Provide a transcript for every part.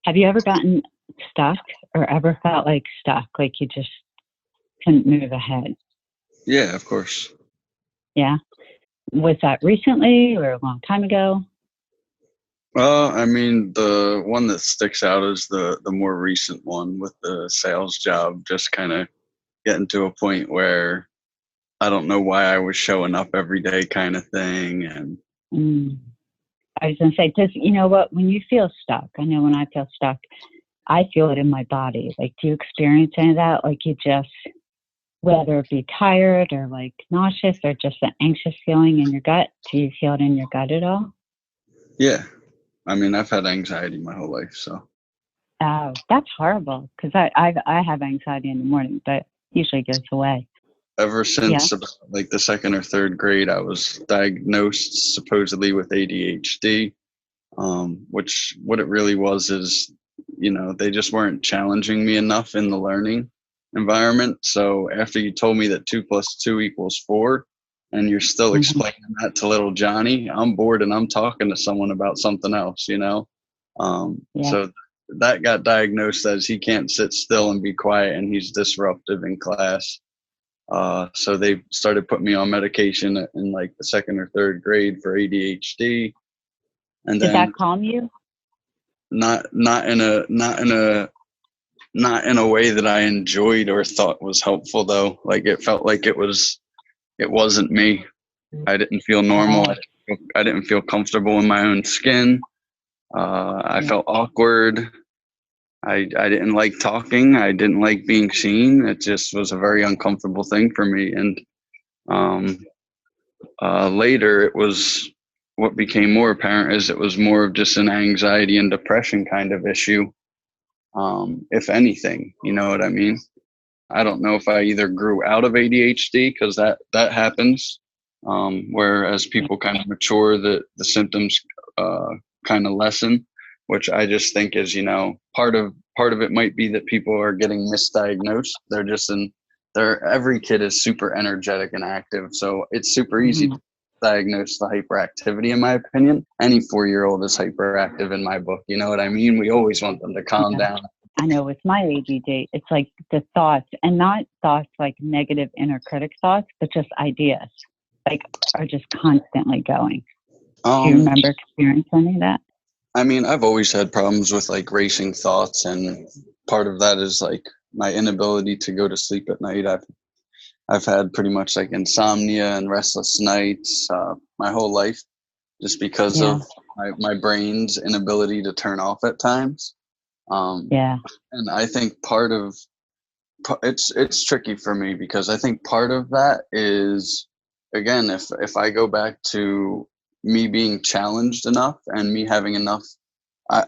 Have you ever gotten stuck or ever felt like stuck, like you just couldn't move ahead? Yeah, of course. Yeah. Was that recently or a long time ago? Well, I mean, the one that sticks out is the more recent one with the sales job, just kind of getting to a point where I don't know why I was showing up every day kind of thing. And Mm. I was going to say, does, you know what, when you feel stuck, I know when I feel stuck, I feel it in my body. Like, do you experience any of that? Like, you just, whether it be tired or like nauseous or just an anxious feeling in your gut, do you feel it in your gut at all? yeah, I mean, I've had anxiety my whole life. So Oh, that's horrible because I have anxiety in the morning, but usually goes away. ever Yeah. since about like the second or third grade, I was diagnosed supposedly with ADHD, which what it really was is, they just weren't challenging me enough in the learning environment. So after you told me that 2 + 2 = 4, and you're still Hmm. explaining that to little Johnny, I'm bored and I'm talking to someone about something else. Yeah. So that got diagnosed as he can't sit still and be quiet and he's disruptive in class. So they started putting me on medication in like the second or third grade for ADHD, and Did then that calm you? not in a way that I enjoyed or thought was helpful though. Like it felt like it wasn't me. I didn't feel normal. Oh, I didn't feel comfortable in my own skin. I yeah. felt awkward. I didn't like talking. I didn't like being seen. It just was a very uncomfortable thing for me. And um, later, it was what became more apparent is it was more of just an anxiety and depression kind of issue, if anything. You know what I mean? I don't know if I either grew out of ADHD because that happens, where as Yeah. people kind of mature, the symptoms uh, kind of lessen, which I just think is part of it might be that people are getting misdiagnosed. They're every kid is super energetic and active, so it's super easy Hmm. to diagnose the hyperactivity. In my opinion, any 4-year-old is hyperactive in my book. You know what I mean? We always want them to calm Yeah. down. I know with my ADD, it's like the thoughts, and not thoughts like negative inner critic thoughts, but just ideas, like are just constantly going. Do you Um, remember experiencing any of that? I mean, I've always had problems with like racing thoughts, and part of that is like my inability to go to sleep at night. I've had pretty much like insomnia and restless nights my whole life, just because Yeah. of my brain's inability to turn off at times. Um, Yeah. and I think it's tricky for me because I think part of that is, again, if I go back to me being challenged enough and me having enough.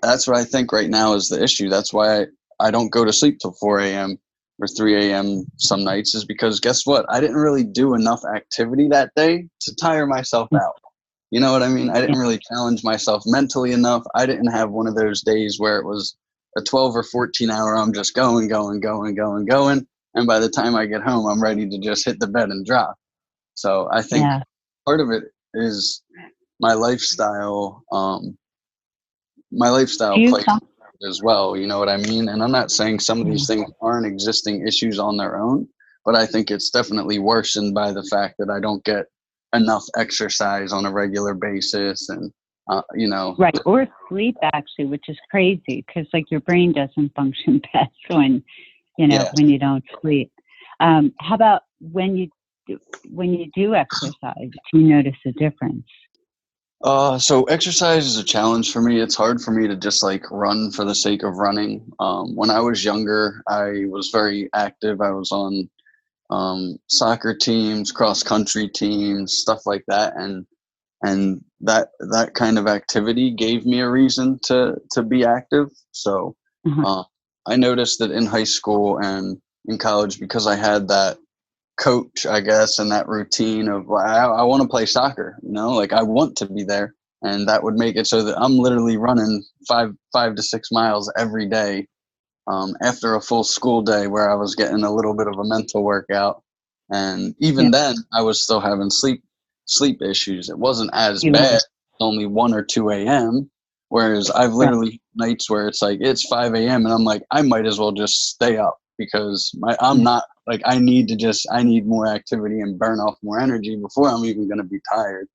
That's what I think right now is the issue. That's why I don't go to sleep till 4 a.m. or 3 a.m. some nights, is because guess what? I didn't really do enough activity that day to tire myself out. You know what I mean? I Yeah. didn't really challenge myself mentally enough. I didn't have one of those days where it was a 12 or 14 hour, I'm just going, going, going, going, going. And by the time I get home, I'm ready to just hit the bed and drop. So I think Yeah. part of it is my lifestyle. My Do lifestyle you plays find, as well. You know what I mean? And I'm not saying some of yeah. these things aren't existing issues on their own, but I think it's definitely worsened by the fact that I don't get enough exercise on a regular basis. And, Right. Or sleep actually, which is crazy because like your brain doesn't function best when, yeah. when you don't sleep. How about when you do exercise, do you notice a difference? So exercise is a challenge for me. It's hard for me to just like run for the sake of running. When I was younger, I was very active. I was on soccer teams, cross country teams, stuff like that, and that kind of activity gave me a reason to be active. So Uh-huh. uh, I noticed that in high school and in college, because I had that coach, I guess, and that routine of, well, I want to play soccer, like I want to be there, and that would make it so that I'm literally running 5 to 6 miles every day, after a full school day where I was getting a little bit of a mental workout. And Yeah. even then, I was still having sleep issues. It wasn't as You were, bad, only 1 or 2 a.m. Whereas I've right. literally nights where it's like it's 5 a.m. and I'm like, I might as well just stay up because I'm not like I need more activity and burn off more energy before I'm even going to be tired.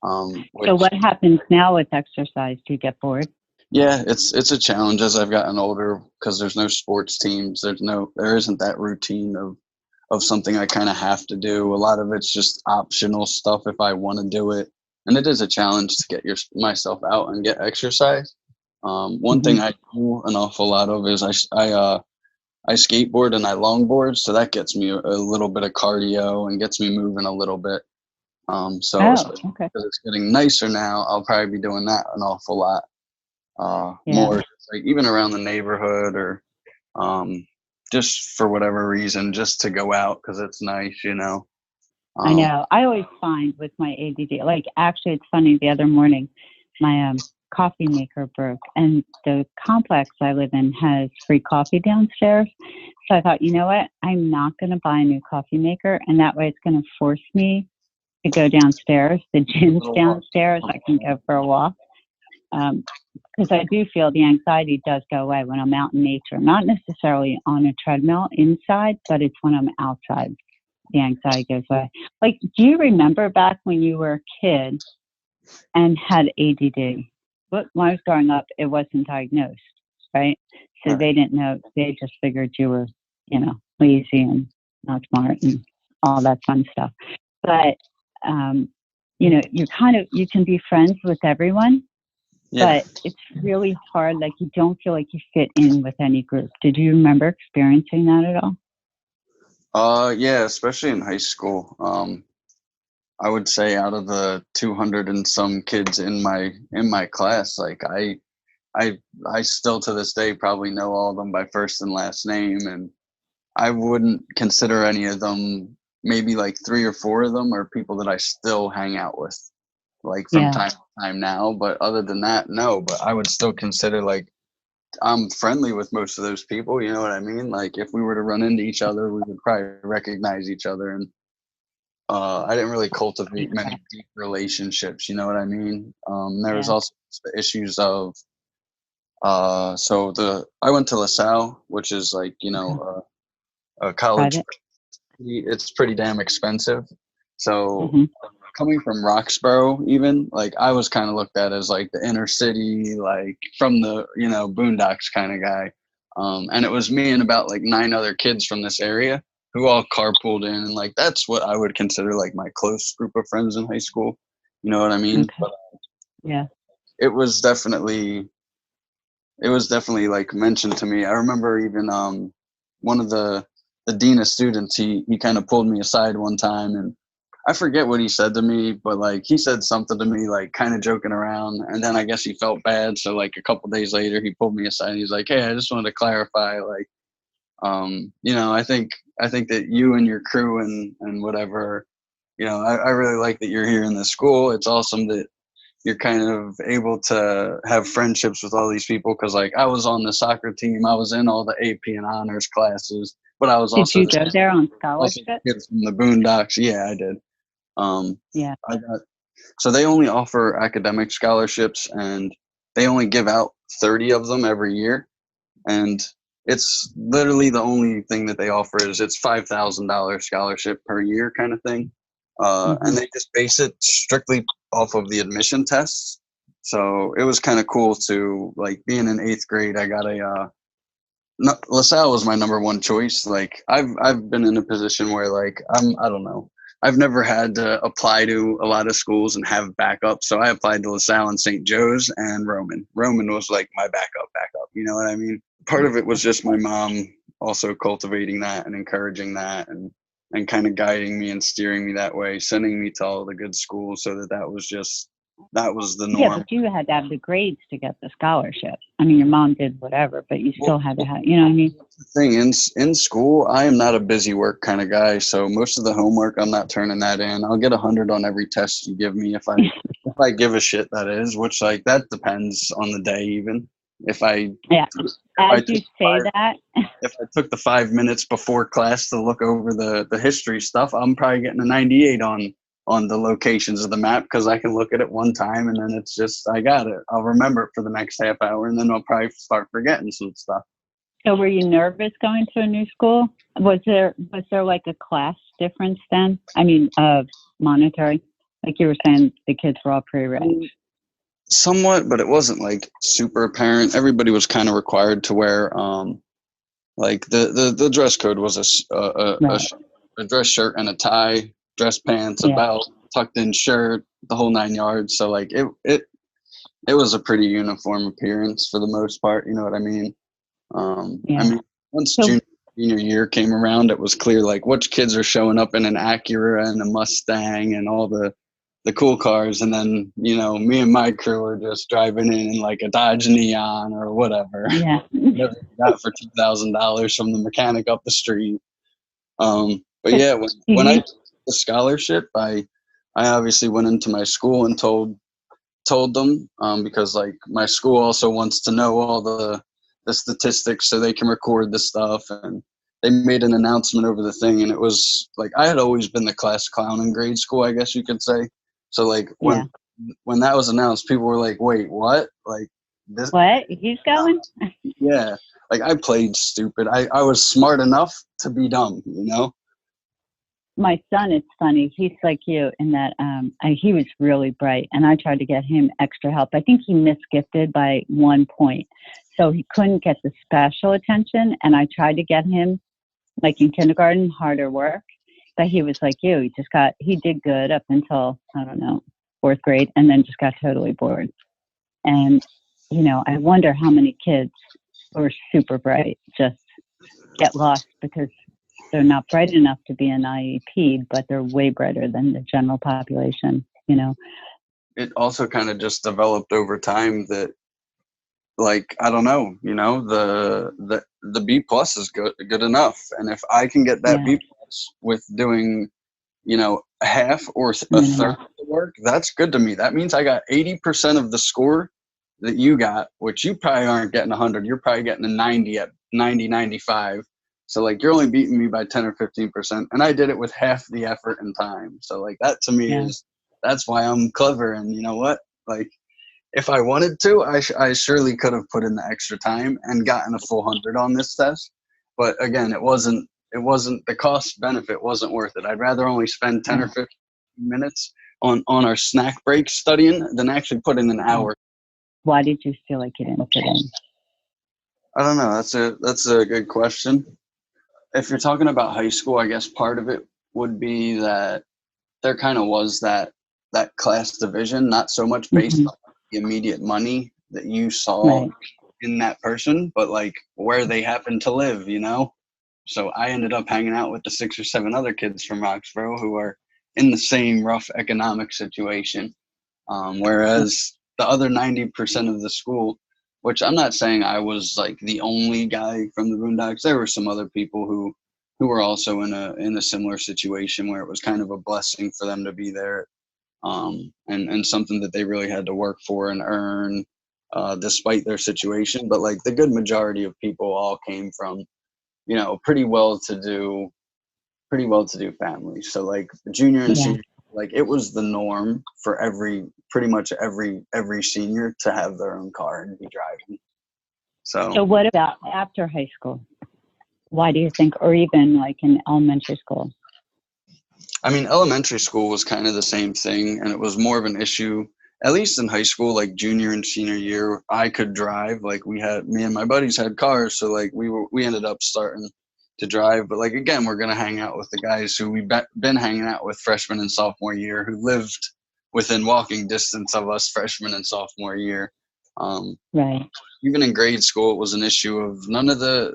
So what happens now with exercise? Do you get bored? Yeah, it's a challenge as I've gotten older because there's no sports teams. There isn't that routine of something I kind of have to do. A lot of it's just optional stuff if I want to do it, and it is a challenge to get myself out and get exercise. One thing I do an awful lot of is I skateboard and I longboard, so that gets me a little bit of cardio and gets me moving a little bit. Okay. Because it's getting nicer now, I'll probably be doing that an awful lot more, like even around the neighborhood or just for whatever reason, just to go out because it's nice, you know. I know. I always find with my ADD, like actually, it's funny. The other morning, my coffee maker broke, and the complex I live in has free coffee downstairs. So I thought, you know what? I'm not going to buy a new coffee maker, and that way it's going to force me to go downstairs. The gym's downstairs. I can go for a walk. Because I do feel the anxiety does go away when I'm out in nature. Not necessarily on a treadmill inside, but it's when I'm outside. The anxiety goes away. Like, do you remember back when you were a kid and had ADD? When I was growing up, it wasn't diagnosed, right? So they didn't know. They just figured you were, lazy and not smart and all that fun stuff. But, you can be friends with everyone. Yeah. But it's really hard. Like, you don't feel like you fit in with any group. Did you remember experiencing that at all? Yeah, especially in high school. I would say out of the 200 and some kids in my class, like I still to this day probably know all of them by first and last name, and I wouldn't consider any of them. Maybe like 3 or 4 of them are people that I still hang out with, like from time to time now. But other than that, no. But I would still consider like I'm friendly with most of those people. You know what I mean? Like if we were to run into each other, we would probably recognize each other. And I didn't really cultivate many deep relationships. You know what I mean? There was also the issues of I went to LaSalle, which is like a college. Private? It's pretty damn expensive. So coming from Roxborough, even like I was kind of looked at as like the inner city, like from the boondocks kind of guy. And it was me and about like 9 other kids from this area who all carpooled in, and like that's what I would consider like my close group of friends in high school. You know what I mean? Okay. But, Yeah. it was definitely like mentioned to me. I remember even one of the dean of students, he kind of pulled me aside one time, and I forget what he said to me, but like he said something to me like kind of joking around, and then I guess he felt bad, so like a couple days later he pulled me aside and he's like, hey, I just wanted to clarify, like I think that you and your crew and whatever, I really like that you're here in the school. It's awesome that you're kind of able to have friendships with all these people, because like I was on the soccer team, I was in all the AP and honors classes, but I was also Did you go there on scholarship? kids from the boondocks. Yeah, I did. Yeah. So they only offer academic scholarships, and they only give out 30 of them every year, and it's literally the only thing that they offer is it's $5,000 scholarship per year kind of thing. And they just base it strictly off of the admission tests. So it was kind of cool to like being in 8th grade. I got LaSalle was my number one choice. Like I've been in a position where like I don't know. I've never had to apply to a lot of schools and have backup. So I applied to LaSalle and St. Joe's and Roman. Roman was like my backup. You know what I mean? Part of it was just my mom also cultivating that and encouraging that and kind of guiding me and steering me that way, sending me to all the good schools, so that was the norm. Yeah, but you had to have the grades to get the scholarship. I mean, your mom did whatever, but you still had to have, you know what I mean? The thing in school, I am not a busy work kind of guy, so most of the homework I'm not turning that in. I'll get 100 on every test you give me if I give a shit, that is, which like that depends on the day even. If I took the 5 minutes before class to look over the history stuff, I'm probably getting a 98 on on the locations of the map because I can look at it one time and then it's just, I got it. I'll remember it for the next half hour and then I'll probably start forgetting some stuff. So were you nervous going to a new school? Was there like a class difference then? I mean, monetary? Like you were saying, the kids were all pretty rich. Somewhat, but it wasn't like super apparent. Everybody was kind of required to wear, like the dress code was a dress shirt and a tie, dress pants, a belt, tucked in shirt, the whole 9 yards. So like it was a pretty uniform appearance for the most part. You know what I mean? I mean, once junior year came around, it was clear like which kids are showing up in an Acura and a Mustang and all the cool cars, and then me and my crew were just driving in like a Dodge Neon or whatever. Yeah, whatever we got for $2,000 from the mechanic up the street. But yeah, when I took the scholarship, I obviously went into my school and told them because like my school also wants to know all the statistics so they can record the stuff, and they made an announcement over the thing, and it was like I had always been the class clown in grade school, I guess you could say. So like when that was announced, people were like, "Wait, what? Like this? What? He's going?" Yeah, like I played stupid. I was smart enough to be dumb, My son, it's funny. He's like you in that he was really bright, and I tried to get him extra help. I think he misgifted by 1 point, so he couldn't get the special attention. And I tried to get him, like in kindergarten, harder work. But he was like you. He did good up until, I don't know, 4th grade, and then just got totally bored. And, I wonder how many kids who are super bright just get lost because they're not bright enough to be an IEP, but they're way brighter than the general population, It also kind of just developed over time that, like, I don't know, the B plus is good enough. And if I can get that B plus with doing, half or a third of the work, that's good to me. That means I got 80% of the score that you got, which you probably aren't getting 100. You're probably getting a 90 at 90, 95. So like you're only beating me by 10 or 15%. And I did it with half the effort and time. So like that to me that's why I'm clever. And you know what? Like if I wanted to, I surely could have put in the extra time and gotten a full 100 on this test. But again, it wasn't the cost benefit wasn't worth it. I'd rather only spend 10 or 15 minutes on our snack break studying than actually put in an hour. Why did you feel like you didn't fit in? I don't know. That's a good question. If you're talking about high school, I guess part of it would be that there kind of was that class division, not so much based on the immediate money that you saw in that person, but like where they happened to live, So I ended up hanging out with the 6 or 7 other kids from Roxborough who are in the same rough economic situation. Whereas the other 90% of the school, which I'm not saying I was like the only guy from the Boondocks. There were some other people who were also in a similar situation where it was kind of a blessing for them to be there, and something that they really had to work for and earn, despite their situation. But like the good majority of people all came from, pretty well-to-do families. So like junior and senior, like it was the norm for pretty much every senior to have their own car and be driving. So what about after high school? Why do you think, or even like in elementary school? I mean, elementary school was kind of the same thing, and it was more of an issue, at least in high school, like junior and senior year, I could drive. Like me and my buddies had cars. So like we ended up starting to drive, but like, again, we're going to hang out with the guys who we've been hanging out with freshman and sophomore year, who lived within walking distance of us freshman and sophomore year. Right. Even in grade school, it was an issue of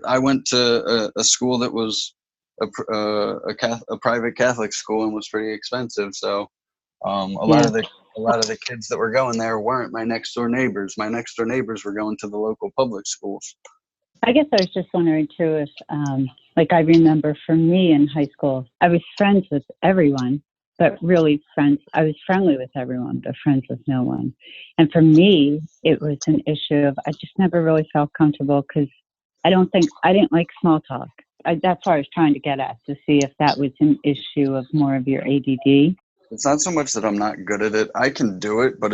I went to a school that was a private Catholic school and was pretty expensive. So a lot of the kids that were going there weren't my next door neighbors. My next door neighbors were going to the local public schools. I guess I was just wondering too if, like I remember for me in high school, I was friends with everyone, but really I was friendly with everyone, but friends with no one. And for me, it was an issue of, I just never really felt comfortable because I didn't like small talk. That's what I was trying to get at, to see if that was an issue of more of your ADD. it's not so much that I'm not good at it. I can do it, but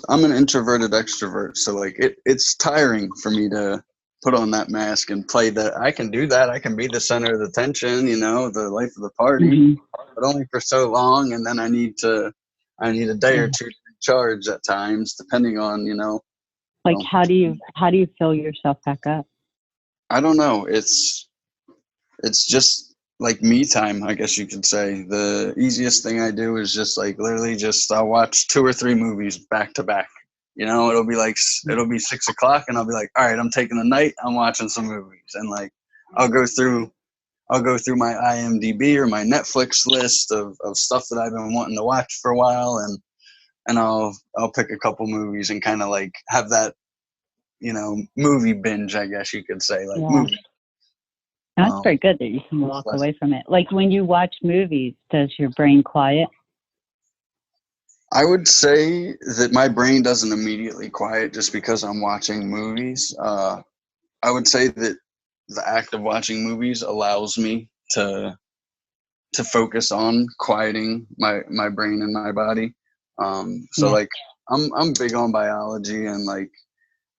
I'm an introverted extrovert, so like it's tiring for me to put on that mask and play that. I can do that. I can be the center of the tension, the life of the party, Hmm. but only for so long, and then I need a day or Yeah. two to recharge at times, depending on, Like, well, how do you fill yourself back up? I don't know. It's just like me time, I guess you could say. The easiest thing I do is just like literally just I'll watch 2 or 3 movies back to back. It'll be 6 o'clock, and I'll be like, all right, I'm taking the night. I'm watching some movies, and like I'll go through I'll go through my IMDb or my Netflix list of stuff that I've been wanting to watch for a while, and I'll pick a couple movies and kind of like have that movie binge, I guess you could say, like Yeah. movie. That's Um, very good that you can walk less away from it. Like when you watch movies, does your brain quiet? I would say that my brain doesn't immediately quiet just because I'm watching movies. I would say that the act of watching movies allows me to focus on quieting my brain and my body. So Yeah. like I'm big on biology, and like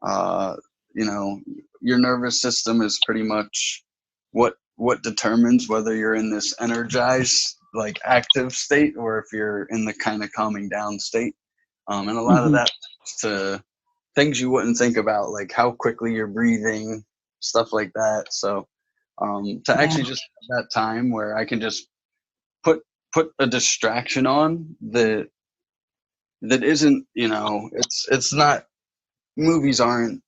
uh, you know your nervous system is pretty much what determines whether you're in this energized like active state or if you're in the kind of calming down state. And a lot of Hmm. that to things you wouldn't think about, like how quickly you're breathing, stuff like that. So to Yeah. actually just have that time where I can just put put a distraction on that isn't, it's not, movies aren't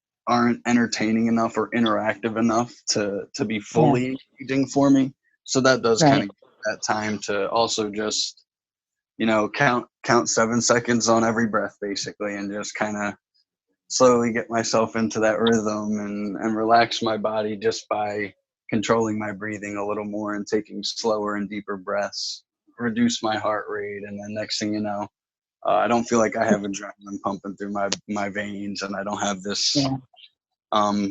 entertaining enough or interactive enough to be Yeah. fully engaging for me. So that does kind Right. of that time to also just count 7 seconds on every breath basically, and just kind of slowly get myself into that rhythm and relax my body just by controlling my breathing a little more and taking slower and deeper breaths, reduce my heart rate, and then next thing you know, I don't feel like I have adrenaline pumping through my veins, and I don't have this, Yeah.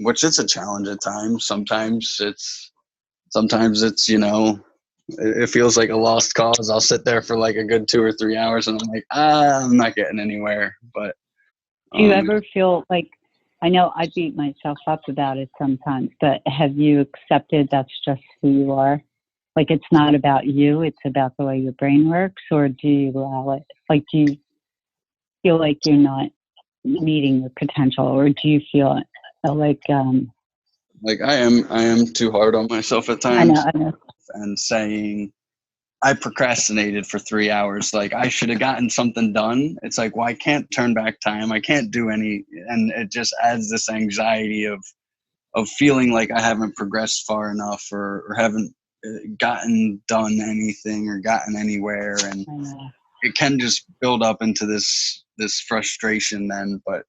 which is a challenge at times. Sometimes it's it feels like a lost cause. I'll sit there for like a good 2 or 3 hours, and I'm like, I'm not getting anywhere. But Do you um, ever feel like, I know I beat myself up about it sometimes, but have you accepted that's just who you are? Like it's not about you, it's about the way your brain works, or do you allow it? Like, do you feel like you're not meeting your potential, or do you feel like, like I am too hard on myself at times, I know, and saying I procrastinated for 3 hours. Like I should have gotten something done. It's like, well, I can't turn back time. I can't do any, and it just adds this anxiety of feeling like I haven't progressed far enough, or haven't gotten done anything or gotten anywhere, and I know. it can just build up into this frustration then. But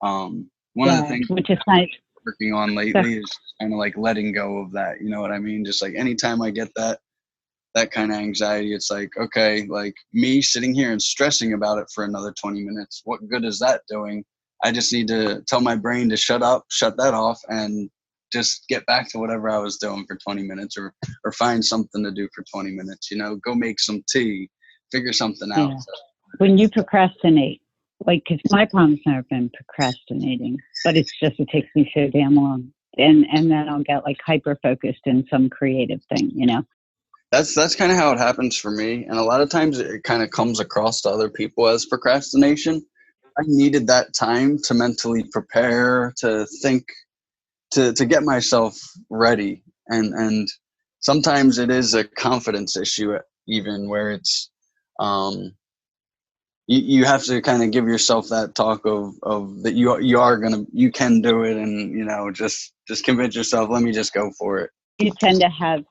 one of the Yeah, things which is nice. I'm working on lately is kind of like letting go of that. You know what I mean? Just like anytime I get that kind of anxiety, it's like, okay, like me sitting here and stressing about it for another 20 minutes, what good is that doing? I just need to tell my brain to shut up, shut that off, and just get back to whatever I was doing for 20 minutes, or find something to do for 20 minutes, go make some tea, figure something out. Yeah. When you procrastinate, like, because my problem's never been procrastinating, but it's just, it takes me so damn long. And then I'll get like hyper focused in some creative thing, That's kind of how it happens for me, and a lot of times it kind of comes across to other people as procrastination. I needed that time to mentally prepare, to think, to get myself ready, and sometimes it is a confidence issue, even where it's um you have to kind of give yourself that talk of that you can do it, and just convince yourself, let me just go for it. You tend to have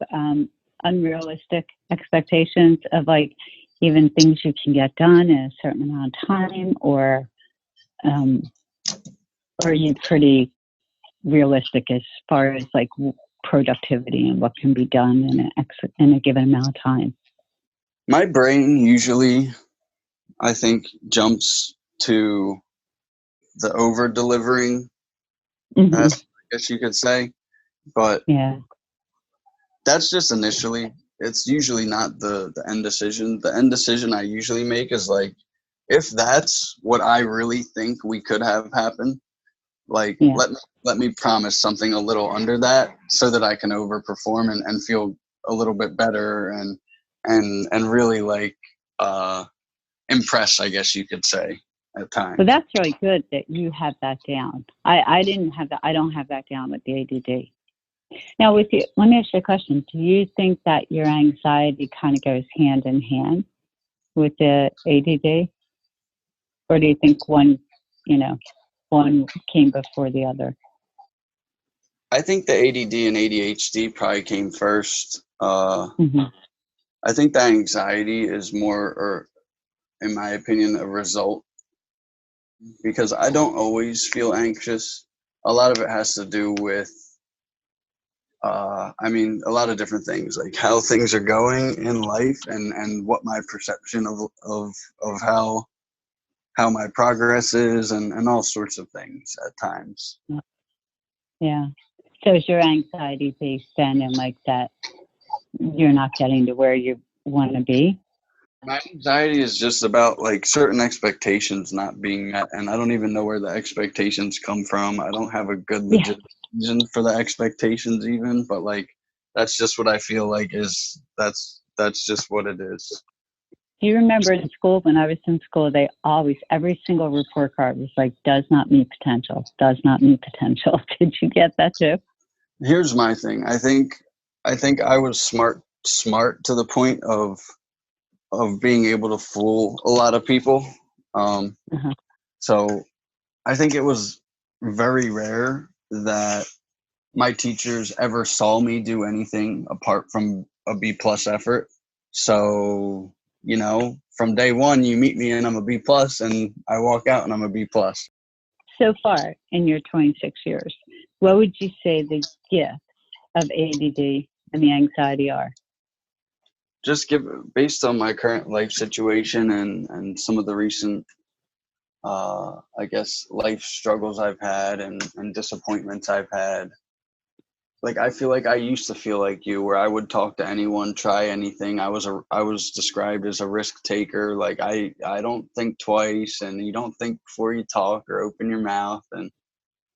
unrealistic expectations of like even things you can get done in a certain amount of time, um, or are you pretty realistic as far as like productivity and what can be done in a given amount of time? My brain usually, I think, jumps to the over delivering, Hmm. I guess you could say, but Yeah. that's just initially. it's usually not the end decision. The end decision I usually make is like, if that's what I really think we could have happen, like Yeah. let me promise something a little under that so that I can overperform and feel a little bit better and really like impress, I guess you could say, at times. Well, that's really good that you have that down. I didn't have that. I don't have that down with the ADD. Now, with you, let me ask you a question. Do you think that your anxiety kind of goes hand in hand with the ADD? Or do you think one came before the other? I think the ADD and ADHD probably came first. Mm-hmm. I think the anxiety is more, or in my opinion, a result, because I don't always feel anxious. A lot of it has to do with, a lot of different things, like how things are going in life and what my perception of how my progress is and all sorts of things at times. Yeah. So is your anxiety based then in like that you're not getting to where you want to be? My anxiety is just about like certain expectations not being met, and I don't even know where the expectations come from. I don't have a good legit reason for the expectations even, but like that's just what I feel like that's just what it is. Do you remember in school, when I was in school, they always, every single report card was like, does not meet potential, does not meet potential. Did you get that too? Here's my thing. I think I was smart to the point of being able to fool a lot of people. Uh-huh. So I think it was very rare that my teachers ever saw me do anything apart from a B plus effort. So, from day one, you meet me and I'm a B plus, and I walk out and I'm a B plus. So far in your 26 years, what would you say the gift of ADD and the anxiety are? Just based on my current life situation and some of the recent, I guess, life struggles I've had and disappointments I've had. Like, I feel like I used to feel like you, where I would talk to anyone, try anything. I was described as a risk taker. Like, I don't think twice, and you don't think before you talk or open your mouth, and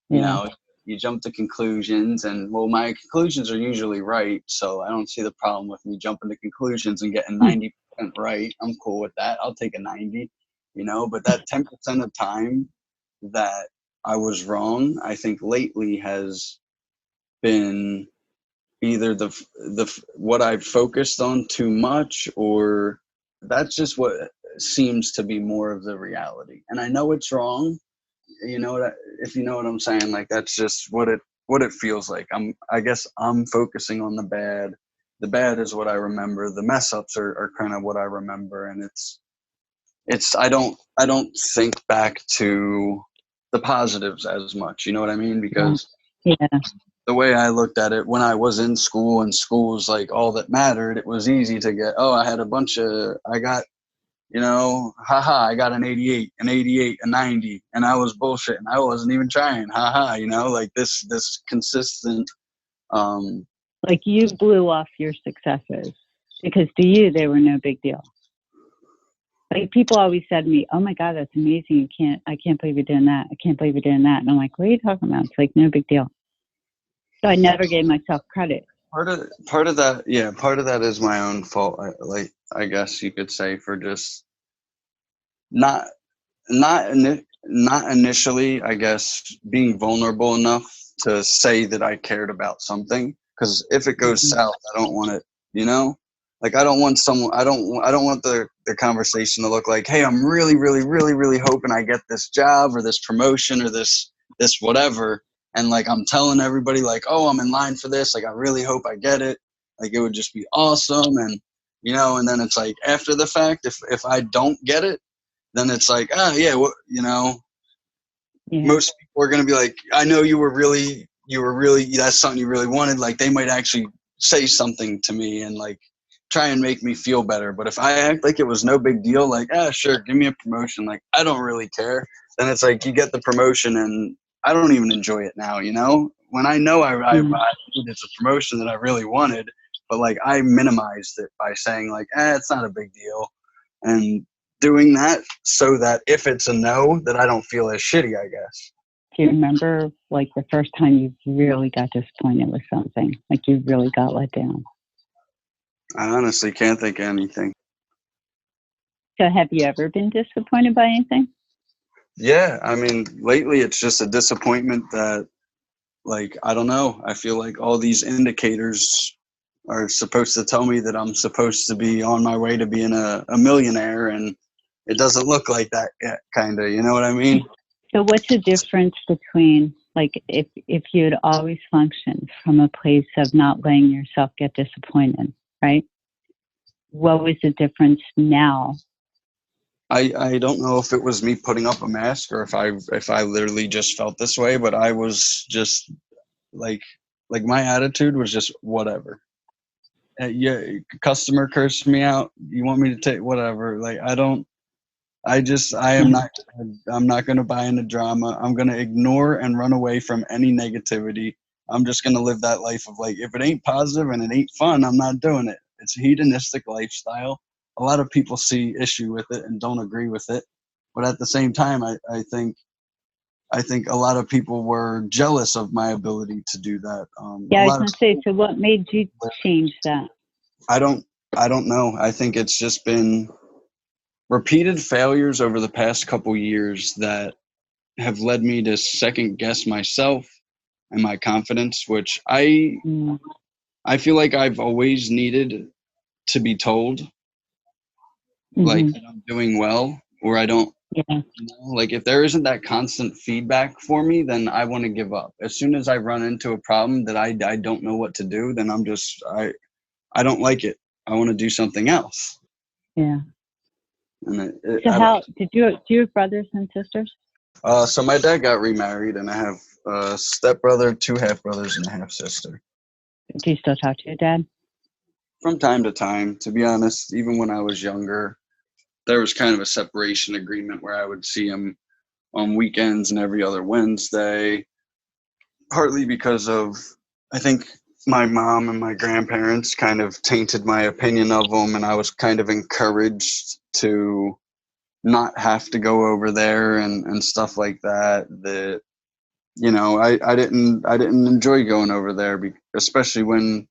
you jump to conclusions. And well, my conclusions are usually right, so I don't see the problem with me jumping to conclusions and getting 90% right. I'm cool with that. I'll take a 90, But that 10% of time that I was wrong, I think lately has been either the what I've focused on too much, or that's just what seems to be more of the reality. And I know it's wrong, if you know what I'm saying. Like, that's just what it feels like. I guess I'm focusing on the bad. The bad is what I remember. The mess ups are kind of what I remember, and it's I don't think back to the positives as much. You know what I mean? Because the way I looked at it when I was in school, and school was like all that mattered, it was easy to get, I got, I got an 88, a 90, and I was bullshitting. I wasn't even trying, like this consistent. Like, you blew off your successes because to you, they were no big deal. Like, people always said to me, oh my God, that's amazing. I can't believe you're doing that. I can't believe you're doing that. And I'm like, what are you talking about? It's like no big deal. So I never gave myself credit. Part of that is my own fault. I guess you could say, for just not initially, I guess, being vulnerable enough to say that I cared about something. Because if it goes south, I don't want it. Like, I don't want the conversation to look like, hey, I'm really, really, really, really hoping I get this job or this promotion or this whatever. And like, I'm telling everybody like, oh, I'm in line for this. Like, I really hope I get it. Like, it would just be awesome. And, and then it's like, after the fact, if I don't get it, then it's like, most people are going to be like, I know you were really, that's something you really wanted. Like, they might actually say something to me and like try and make me feel better. But if I act like it was no big deal, like, sure, give me a promotion, like, I don't really care, then it's like you get the promotion and I don't even enjoy it now, when I know I needed a promotion that I really wanted, but like I minimized it by saying like, it's not a big deal, and doing that so that if it's a no, that I don't feel as shitty, I guess. Do you remember like the first time you really got disappointed with something? Like you really got let down? I honestly can't think of anything. So have you ever been disappointed by anything? Yeah, I mean, lately it's just a disappointment that, like, I don't know. I feel like all these indicators are supposed to tell me that I'm supposed to be on my way to being a millionaire, and it doesn't look like that yet, kind of. You know what I mean? So what's the difference between, like, if you had always functioned from a place of not letting yourself get disappointed, right? What was the difference now? I don't know if it was me putting up a mask or if I literally just felt this way, but I was just like my attitude was just whatever. Yeah, customer cursed me out. You want me to take whatever? Like I'm not going to buy into drama. I'm going to ignore and run away from any negativity. I'm just going to live that life of like, if it ain't positive and it ain't fun, I'm not doing it. It's a hedonistic lifestyle. A lot of people see issue with it and don't agree with it. But at the same time, I think a lot of people were jealous of my ability to do that. Yeah, I was going to say, so what made you change that? I don't know. I think it's just been repeated failures over the past couple years that have led me to second guess myself and my confidence, which I feel like I've always needed to be told, like that I'm doing well, or I don't. Yeah. You know, like if there isn't that constant feedback for me, then I want to give up. As soon as I run into a problem that I don't know what to do, then I'm just I don't like it. I want to do something else. Yeah. And so how do you have brothers and sisters? So my dad got remarried, and I have a stepbrother, 2 half brothers, and a half sister. Do you still talk to your dad? From time to time, to be honest. Even when I was younger, there was kind of a separation agreement where I would see him on weekends and every other Wednesday, partly because of, I think, my mom and my grandparents kind of tainted my opinion of him, and I was kind of encouraged to not have to go over there and stuff like that. That, you know, I didn't enjoy going over there, especially when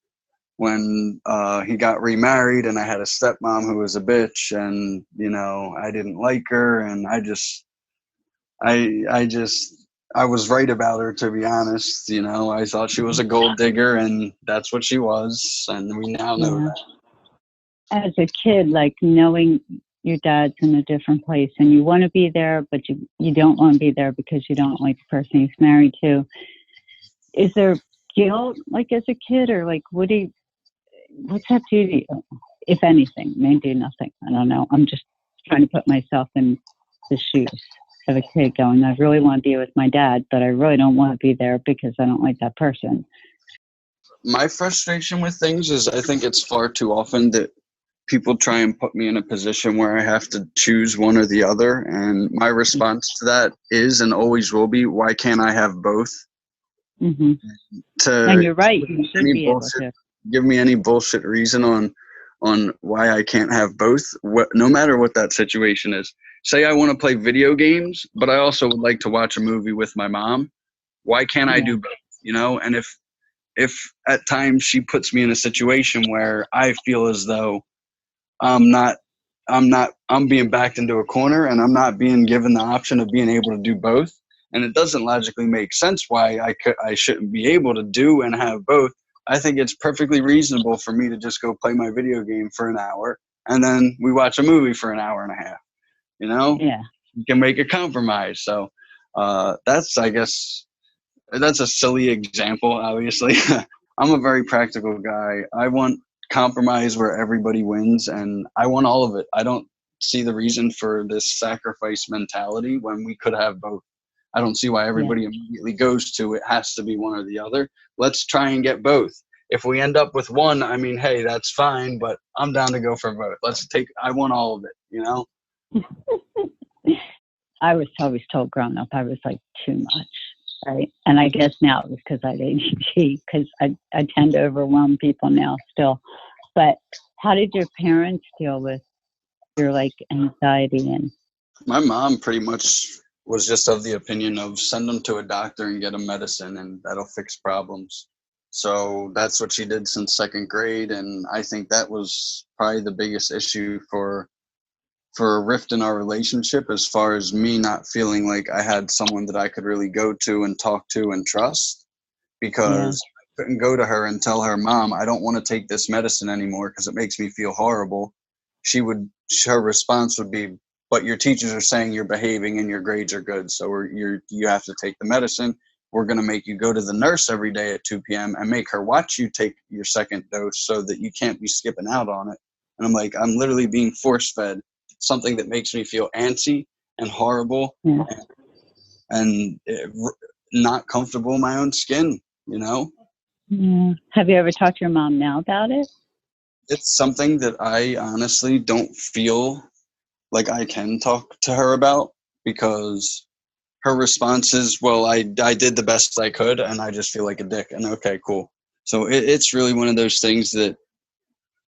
he got remarried and I had a stepmom who was a bitch, and you know, I didn't like her, and I was right about her, to be honest. You know, I thought she was a gold digger, and that's what she was, and we now know that. As a kid, like knowing your dad's in a different place and you want to be there, but you don't want to be there because you don't like the person he's married to. Is there guilt, like as a kid, or like what's that do to you, if anything? Maybe nothing. I don't know. I'm just trying to put myself in the shoes of a kid going, I really want to be with my dad, but I really don't want to be there because I don't like that person. My frustration with things is I think it's far too often that people try and put me in a position where I have to choose one or the other. And my response to that is and always will be, why can't I have both? Mm-hmm. And you're right. You should be able to. Give me any bullshit reason on why I can't have both, no matter what that situation is. Say I want to play video games, but I also would like to watch a movie with my mom. Why can't I do both? You know, and if at times she puts me in a situation where I feel as though I'm being backed into a corner and I'm not being given the option of being able to do both, and it doesn't logically make sense why I shouldn't be able to do and have both. I think it's perfectly reasonable for me to just go play my video game for an hour and then we watch a movie for an hour and a half. You know, you can make a compromise. So I guess that's a silly example, obviously. I'm a very practical guy. I want compromise where everybody wins, and I want all of it. I don't see the reason for this sacrifice mentality when we could have both. I don't see why everybody immediately goes to it has to be one or the other. Let's try and get both. If we end up with one, I mean, hey, that's fine, but I'm down to go for both. I want all of it, you know? I was always told growing up I was like too much. Right. And I guess now it was because I had ADD, because I tend to overwhelm people now still. But how did your parents deal with your like anxiety and? My mom pretty much was just of the opinion of send them to a doctor and get them medicine and that'll fix problems. So that's what she did since second grade. And I think that was probably the biggest issue for a rift in our relationship, as far as me not feeling like I had someone that I could really go to and talk to and trust, Yeah. because I couldn't go to her and tell her, Mom, I don't want to take this medicine anymore because it makes me feel horrible. Her response would be, but your teachers are saying you're behaving and your grades are good, so you have to take the medicine. We're going to make you go to the nurse every day at 2 p.m. and make her watch you take your second dose so that you can't be skipping out on it. And I'm like, I'm literally being force fed something that makes me feel antsy and horrible, Yeah. and not comfortable in my own skin, you know? Yeah. Have you ever talked to your mom now about it? It's something that I honestly don't feel like I can talk to her about, because her response is, well, I did the best I could and I just feel like a dick. And okay, cool. So it's really one of those things that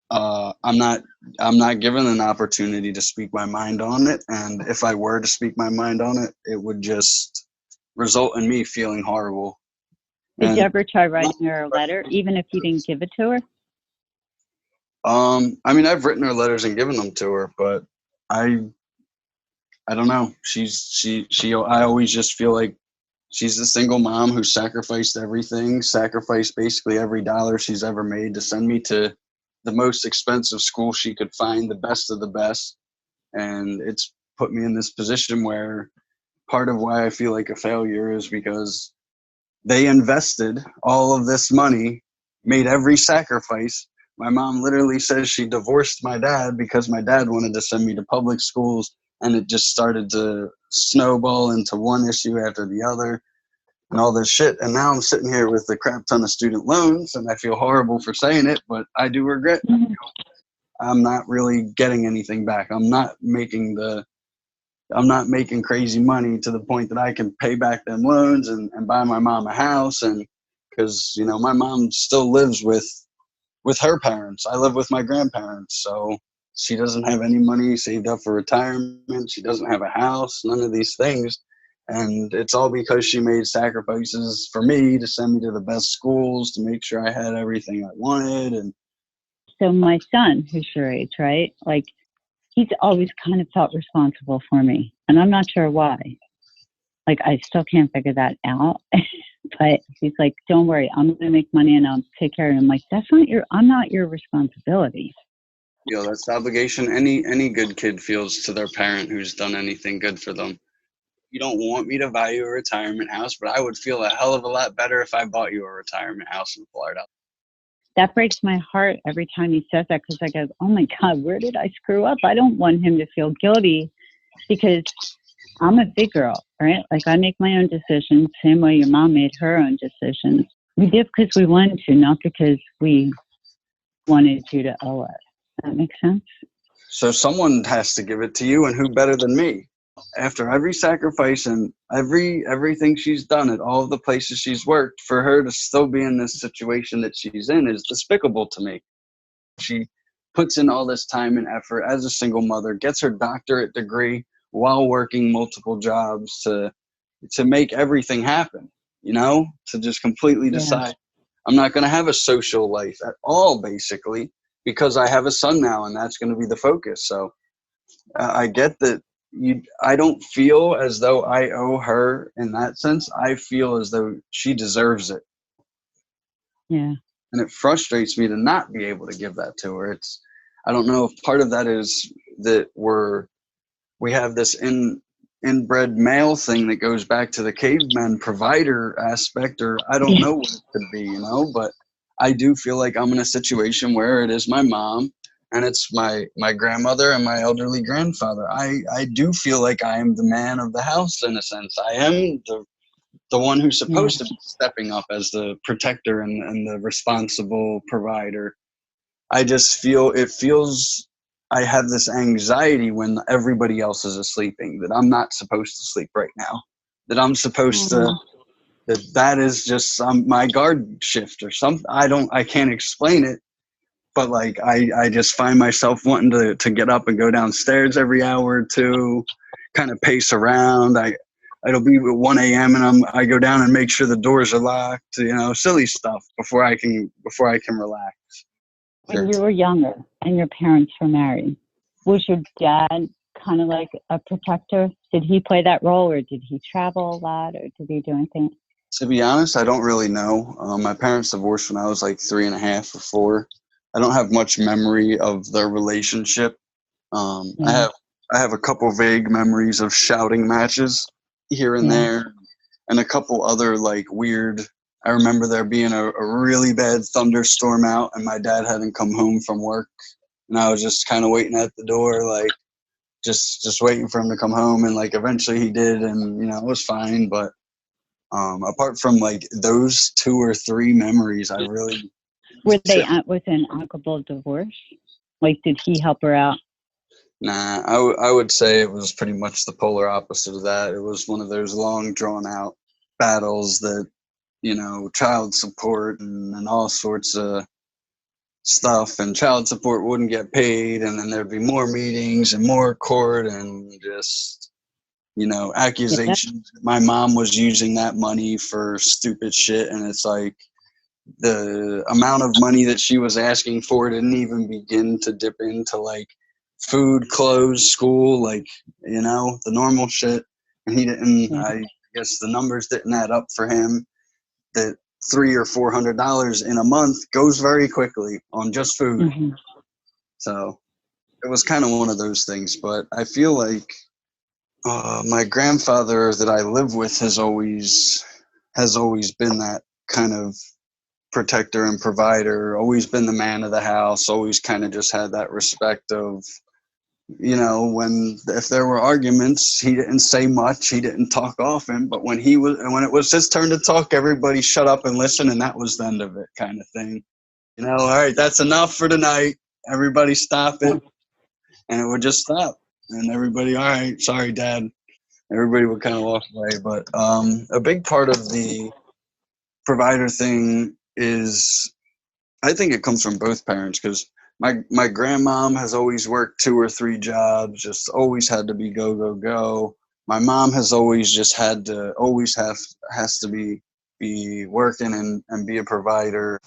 I'm not given an opportunity to speak my mind on it. And if I were to speak my mind on it, it would just result in me feeling horrible. Did you ever try writing her a letter, even if you didn't give it to her? I mean, I've written her letters and given them to her, but I don't know. I always just feel like she's a single mom who sacrificed everything, sacrificed basically every dollar she's ever made to send me to the most expensive school she could find, the best of the best. And it's put me in this position where part of why I feel like a failure is because they invested all of this money, made every sacrifice. My mom literally says she divorced my dad because my dad wanted to send me to public schools, and it just started to snowball into one issue after the other and all this shit. And now I'm sitting here with a crap ton of student loans, and I feel horrible for saying it, but I do regret it. I'm not really getting anything back. I'm not making crazy money to the point that I can pay back them loans and buy my mom a house. And because, you know, my mom still lives with her parents. I live with my grandparents. So she doesn't have any money saved up for retirement. She doesn't have a house, none of these things. And it's all because she made sacrifices for me to send me to the best schools, to make sure I had everything I wanted. And so my son, who's your age, right? Like, he's always kind of felt responsible for me. And I'm not sure why. Like, I still can't figure that out. But he's like, don't worry, I'm going to make money and I'll take care of you. I'm like, I'm not your responsibility. You know, that's the obligation any good kid feels to their parent who's done anything good for them. You don't want me to buy you a retirement house, but I would feel a hell of a lot better if I bought you a retirement house in Florida. That breaks my heart every time he says that, because I go, oh my God, where did I screw up? I don't want him to feel guilty, because I'm a big girl, right? Like, I make my own decisions, same way your mom made her own decisions. We did because we wanted to, not because we wanted you to owe us. That makes sense? So someone has to give it to you, and who better than me? After every sacrifice and everything she's done at all of the places she's worked, for her to still be in this situation that she's in is despicable to me. She puts in all this time and effort as a single mother, gets her doctorate degree while working multiple jobs to make everything happen, you know, to just completely decide I'm not going to have a social life at all, basically, because I have a son now and that's going to be the focus. So I get that. I don't feel as though I owe her in that sense. I feel as though she deserves it. Yeah. And it frustrates me to not be able to give that to her. I don't know if part of that is that we have this inbred male thing that goes back to the caveman provider aspect, or I don't know what it could be, you know, but I do feel like I'm in a situation where it is my mom and it's my grandmother and my elderly grandfather. I do feel like I am the man of the house in a sense. I am the one who's supposed to be stepping up as the protector and the responsible provider. I just feels I have this anxiety when everybody else is sleeping, that I'm not supposed to sleep right now, that I'm supposed to that is just my guard shift or something. I can't explain it, but like I just find myself wanting to get up and go downstairs every hour or two, kind of pace around. It'll be 1 a.m. and I go down and make sure the doors are locked, silly stuff before I can relax. When you were younger and your parents were married, was your dad kind of like a protector? Did he play that role, or did he travel a lot, or did he do anything? To be honest, I don't really know. My parents divorced when I was like 3.5 or 4. I don't have much memory of their relationship. I have a couple vague memories of shouting matches here and there, and a couple other like weird. I remember there being a really bad thunderstorm out, and my dad hadn't come home from work, and I was just kind of waiting at the door, like just waiting for him to come home, and like eventually he did, and it was fine. But apart from like those 2 or 3 memories, I really was an amicable divorce? Like, did he help her out? Nah, I would say it was pretty much the polar opposite of that. It was one of those long drawn out battles that, child support and all sorts of stuff, and child support wouldn't get paid, and then there'd be more meetings and more court and just, accusations. My mom was using that money for stupid shit, and it's like the amount of money that she was asking for didn't even begin to dip into like food, clothes, school, like, the normal shit. And he didn't, I guess the numbers didn't add up for him, that $300 or $400 in a month goes very quickly on just food. Mm-hmm. So it was kind of one of those things. But I feel like my grandfather that I live with has always been that kind of protector and provider, always been the man of the house, always kind of just had that respect of, if there were arguments, he didn't say much, he didn't talk often, but when it was his turn to talk, everybody shut up and listen, and that was the end of it, kind of thing. All right, that's enough for tonight, everybody stop it, and it would just stop, and everybody, all right, sorry, Dad. Everybody would kind of walk away. But a big part of the provider thing is, I think it comes from both parents, because my grandmom has always worked 2 or 3 jobs, just always had to be go, go, go. My mom has always just has to be working and be a provider.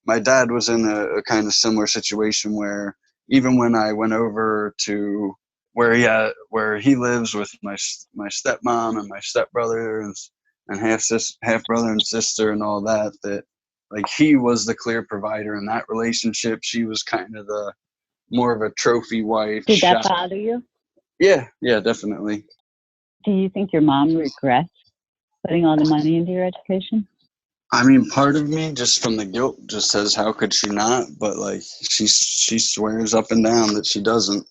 My dad was in a kind of similar situation where even when I went over to where he lives with my stepmom and my stepbrother and half brother and sister and all that like he was the clear provider in that relationship. She was kind of the more of a trophy wife. Did that bother you? Yeah, definitely. Do you think your mom regrets putting all the money into your education? I mean, part of me, just from the guilt, just says, how could she not? But like, she swears up and down that she doesn't,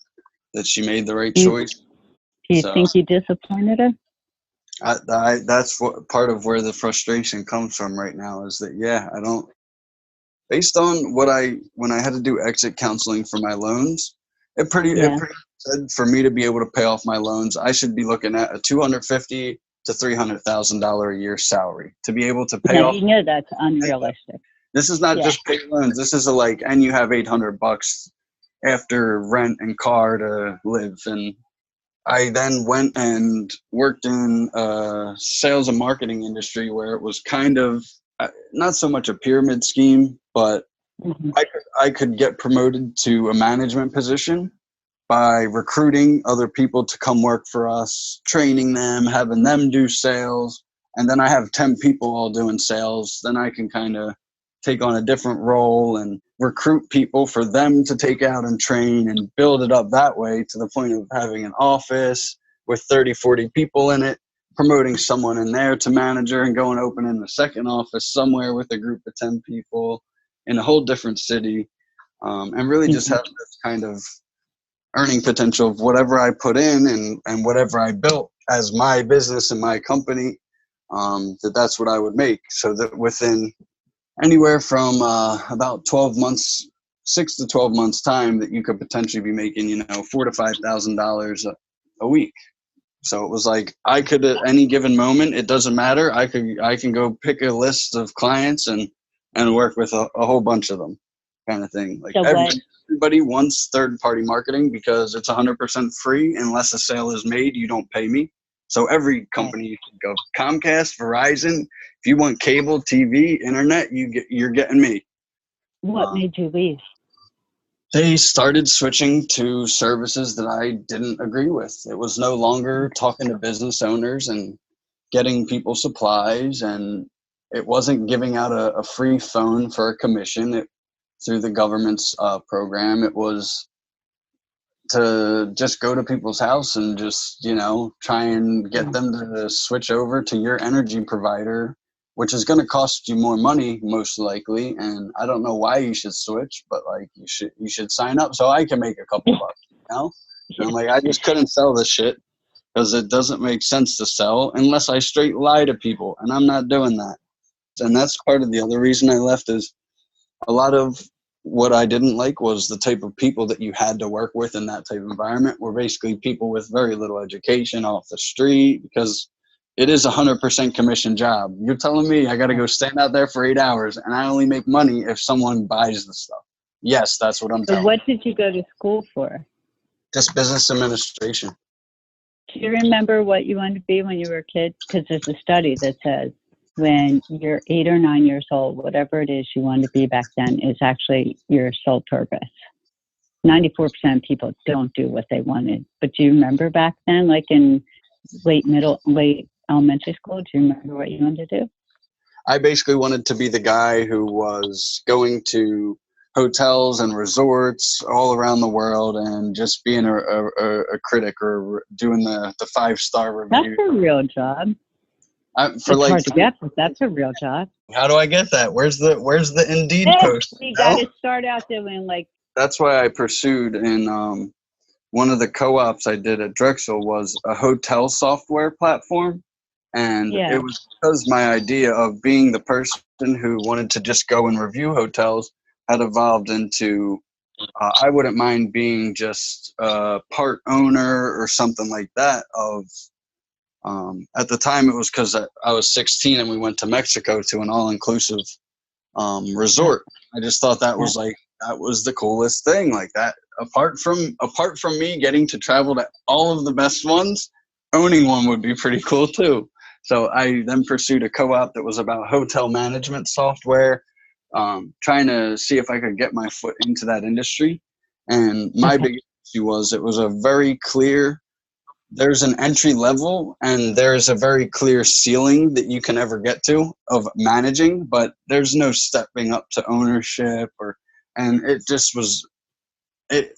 that she made the right choice. Do you think you disappointed her? That's what part of where the frustration comes from right now, is that, I don't, based on when I had to do exit counseling for my loans, it pretty said for me to be able to pay off my loans, I should be looking at a $250,000 to $300,000 a year salary to be able to pay off. You know that's unrealistic. This is not just pay loans. This is and you have $800 after rent and car to live. And I then went and worked in sales and marketing industry, where it was kind of not so much a pyramid scheme, but I could get promoted to a management position by recruiting other people to come work for us, training them, having them do sales. And then I have 10 people all doing sales. Then I can kind of take on a different role and recruit people for them to take out and train and build it up that way to the point of having an office with 30, 40 people in it, promoting someone in there to manager and going opening a second office somewhere with a group of 10 people in a whole different city. And really just have this kind of earning potential of whatever I put in and whatever I built as my business and my company, that's what I would make. So that within anywhere from about 12 months, 6 to 12 months time, that you could potentially be making, $4,000 to $5,000 a week. So it was like I could at any given moment, it doesn't matter. I can go pick a list of clients and work with a whole bunch of them, kind of thing. Like So what? everybody wants third party marketing because it's 100% free unless a sale is made. You don't pay me. So every company you think of, Comcast, Verizon, if you want cable, TV, internet, you're getting me. What made you leave? They started switching to services that I didn't agree with. It was no longer talking to business owners and getting people supplies, and it wasn't giving out a free phone for a commission through the government's program. It was to just go to people's house and just, try and get them to switch over to your energy provider, which is going to cost you more money most likely. And I don't know why you should switch, but like you should sign up so I can make a couple bucks, And I'm like, I just couldn't sell this shit because it doesn't make sense to sell unless I straight lie to people, and I'm not doing that. And that's part of the other reason I left is a lot of what I didn't like was the type of people that you had to work with in that type of environment were basically people with very little education off the street, because it is 100% commission job. You're telling me I got to go stand out there for 8 hours and I only make money if someone buys the stuff. Yes, that's what I'm So telling what did you go to school for? Just business administration. Do you remember what you wanted to be when you were a kid? Because there's a study that says when you're 8 or 9 years old, whatever it is you wanted to be back then is actually your sole purpose. 94% of people don't do what they wanted. But do you remember back then, like in late elementary school, do you remember what you wanted to do? I basically wanted to be the guy who was going to hotels and resorts all around the world and just being a critic or doing the 5-star review. That's a real job. It's hard to get, but that's a real job. How do I get that? Where's the Indeed post? You got to start out doing like. That's why I pursued in one of the co-ops I did at Drexel was a hotel software platform. And it was because my idea of being the person who wanted to just go and review hotels had evolved into I wouldn't mind being just a part owner or something like that of at the time it was because I was 16 and we went to Mexico to an all-inclusive resort. I just thought that was that was the coolest thing, like that. Apart from me getting to travel to all of the best ones, owning one would be pretty cool too. So I then pursued a co-op that was about hotel management software, trying to see if I could get my foot into that industry. And my big issue was it was a very clear, there's an entry level and there's a very clear ceiling that you can ever get to of managing, but there's no stepping up to ownership and it just was,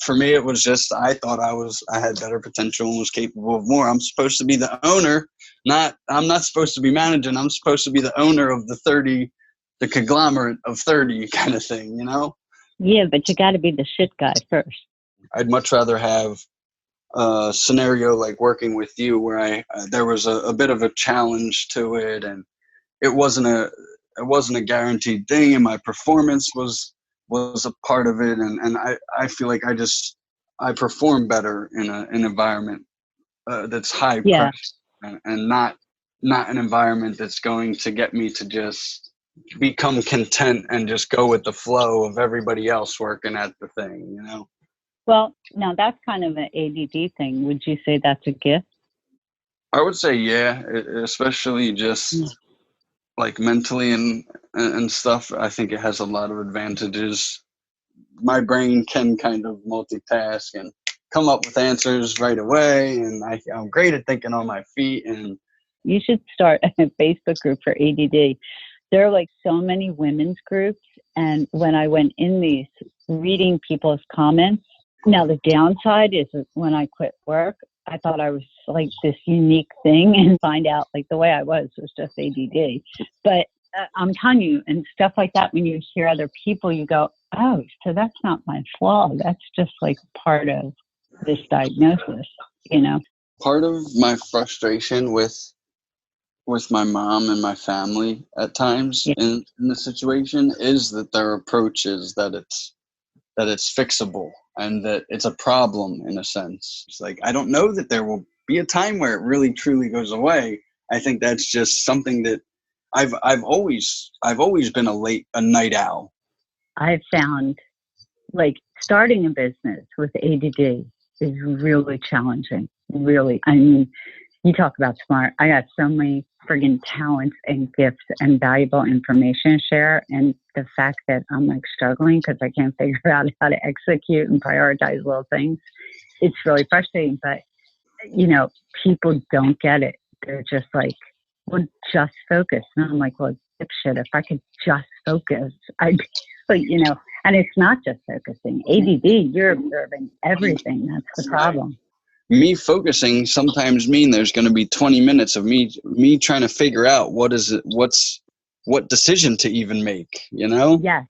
for me, it was just, I thought I had better potential and was capable of more. I'm supposed to be the owner, I'm not supposed to be managing. I'm supposed to be the owner of the conglomerate of 30 kind of thing, Yeah, but you got to be the shit guy first. I'd much rather have a scenario like working with you where there was a bit of a challenge to it, and it wasn't a guaranteed thing, and my performance was a part of it, and I feel like I perform better in an environment that's high pressure and not an environment that's going to get me to just become content and just go with the flow of everybody else working at the thing, Well, now that's kind of an ADD thing. Would you say that's a gift? I would say, yeah, especially just like mentally and stuff. I think it has a lot of advantages. My brain can kind of multitask and come up with answers right away, and I'm great at thinking on my feet. And you should start a Facebook group for ADD. There are like so many women's groups, and when I went in these, reading people's comments. Now the downside is when I quit work, I thought I was like this unique thing, and find out like the way I was just ADD. But I'm telling you, and stuff like that, when you hear other people, you go, oh, so that's not my flaw. That's just like part of this diagnosis, Part of my frustration with my mom and my family at times in the situation is that their approach is that it's fixable and that it's a problem in a sense. It's like, I don't know that there will be a time where it really truly goes away. I think that's just something that I've always been a night owl. I've found like starting a business with ADD is really challenging. Really. I mean, you talk about smart. I got so many friggin' talents and gifts and valuable information to share. And the fact that I'm like struggling because I can't figure out how to execute and prioritize little things, it's really frustrating. But, you know, people don't get it. They're just like, well, just focus. And I'm like, well, shit, if I could just focus, I'd be, like, you know, and it's not just focusing. ADD, you're observing everything. That's the problem. Me focusing sometimes mean there's going to be 20 minutes of me trying to figure out what decision to even make, you know? Yes.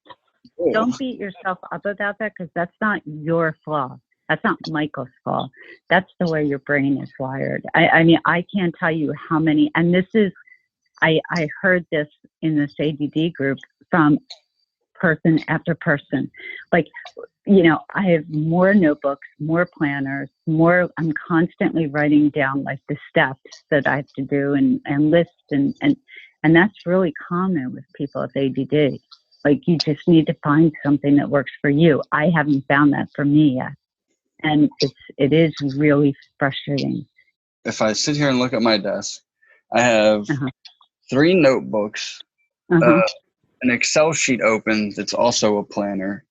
Don't beat yourself up about that because that's not your flaw. That's not Michael's flaw. That's the way your brain is wired. I mean, I can't tell you how many, and this is, I heard this in this ADD group from person after person. Like, you know, I have more notebooks, more planners, I'm constantly writing down like the steps that I have to do and list and that's really common with people with ADD. Like you just need to find something that works for you. I haven't found that for me yet. And it is really frustrating. If I sit here and look at my desk, I have 3 notebooks, an Excel sheet open that's also a planner,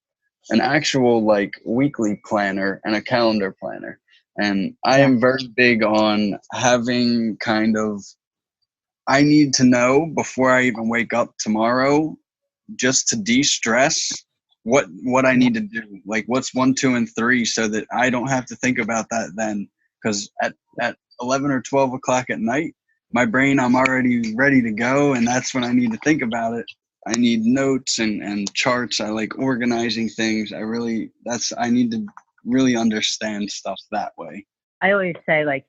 an actual like weekly planner, and a calendar planner. And I am very big on having kind of, I need to know before I even wake up tomorrow, just to de-stress what I need to do. Like what's 1, 2, and 3 so that I don't have to think about that then. Because at 11 or 12 o'clock at night, my brain, I'm already ready to go. And that's when I need to think about it. I need notes and charts. I like organizing things. I need to really understand stuff that way. I always say like,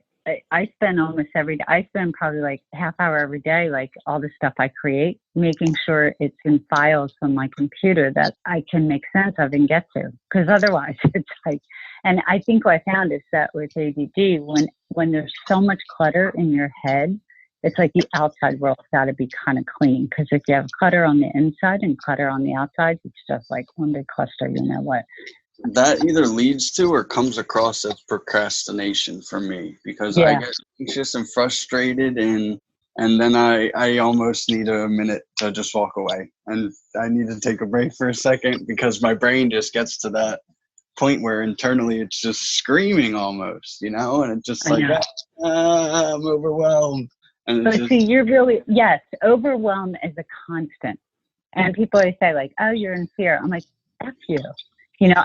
I spend almost every day, I spend probably like half hour every day, like all the stuff I create, making sure it's in files on my computer that I can make sense of and get to. Because otherwise it's like, and I think what I found is that with ADD, when there's so much clutter in your head, it's like the outside world's got to be kind of clean. Because if you have clutter on the inside and clutter on the outside, it's just like one big cluster, you know what? That either leads to or comes across as procrastination for me, because I get anxious and frustrated, and then I almost need a minute to just walk away, and I need to take a break for a second because my brain just gets to that point where internally it's just screaming almost, you know, and it's just like, I'm overwhelmed. And but see, you're really, overwhelmed is a constant. And people always say like, oh, you're in fear. I'm like, F you. You know,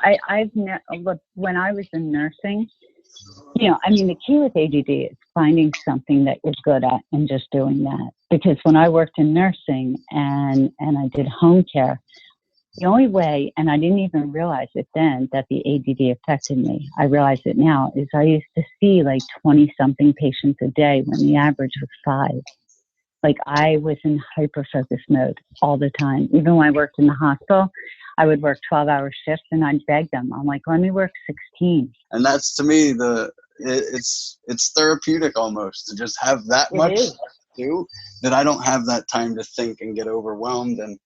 look, when I was in nursing, you know, I mean, the key with ADD is finding something that you're good at and just doing that. Because when I worked in nursing and I did home care, the only way, and I didn't even realize it then that the ADD affected me, I realize it now, is I used to see like 20-something patients a day when the average was 5. Like I was in hyper-focus mode all the time. Even when I worked in the hospital, I would work 12-hour shifts and I'd beg them. I'm like, let me work 16. And that's, to me, it's therapeutic almost to just have that much to do, that I don't have that time to think and get overwhelmed and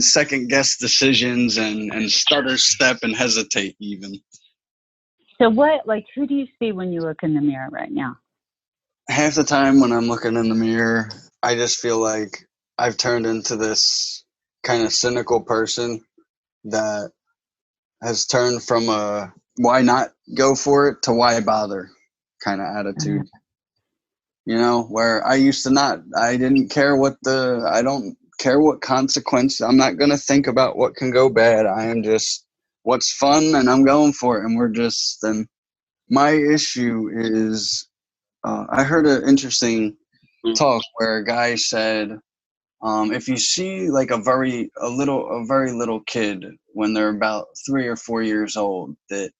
second guess decisions and stutter step and hesitate even. So who do you see when you look in the mirror right now? Half the time when I'm looking in the mirror, I just feel like I've turned into this kind of cynical person that has turned from a why not go for it to why bother kind of attitude. You know, where I used to I didn't care I don't care what consequence. I'm not going to think about what can go bad. I am just what's fun and I'm going for it. And and my issue is, I heard an interesting talk where a guy said, if you see like a very little kid when they're about 3 or 4 years old, that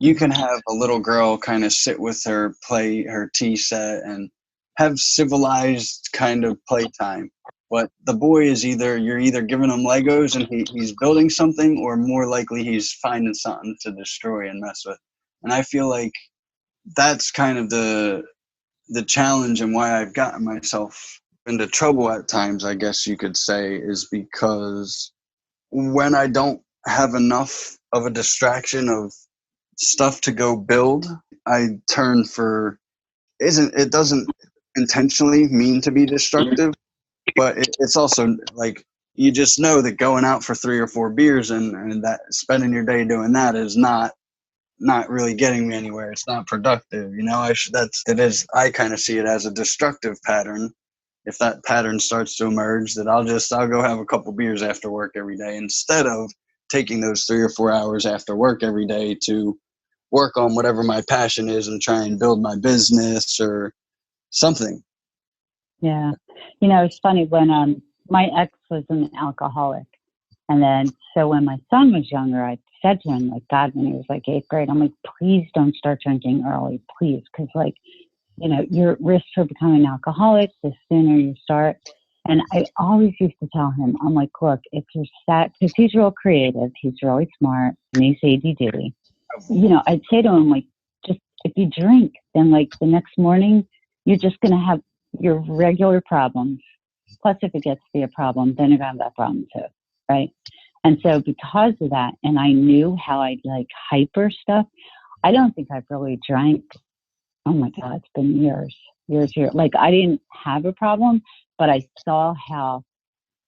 you can have a little girl kind of sit with her, play her tea set, and have civilized kind of playtime. But the boy is you're either giving him Legos and he's building something, or more likely he's finding something to destroy and mess with. And I feel like that's kind of the challenge, and why I've gotten myself into trouble at times, I guess you could say, is because when I don't have enough of a distraction of stuff to go build, I turn for it doesn't intentionally mean to be destructive, but it's also like, you just know that going out for 3 or 4 beers and that spending your day doing that is not really getting me anywhere. It's not productive. I kind of see it as a destructive pattern. If that pattern starts to emerge, that I'll go have a couple beers after work every day, instead of taking those 3 or 4 hours after work every day to work on whatever my passion is and try and build my business or something. Yeah. It's funny when my ex was an alcoholic. And then, so when my son was younger, I said to him, like, God, when he was like 8th grade, I'm like, please don't start drinking early, please. Because, like, your risk for becoming an alcoholic, the sooner you start. And I always used to tell him, I'm like, look, if you're sad, because he's real creative, he's really smart, and he's ADD. I'd say to him, like, just if you drink, then like the next morning, you're just going to have your regular problems. Plus, if it gets to be a problem, then you're going to have that problem too, right? And so because of that, and I knew how I'd like hyper stuff, I don't think I've really drank. Oh my God, it's been years. Like, I didn't have a problem, but I saw how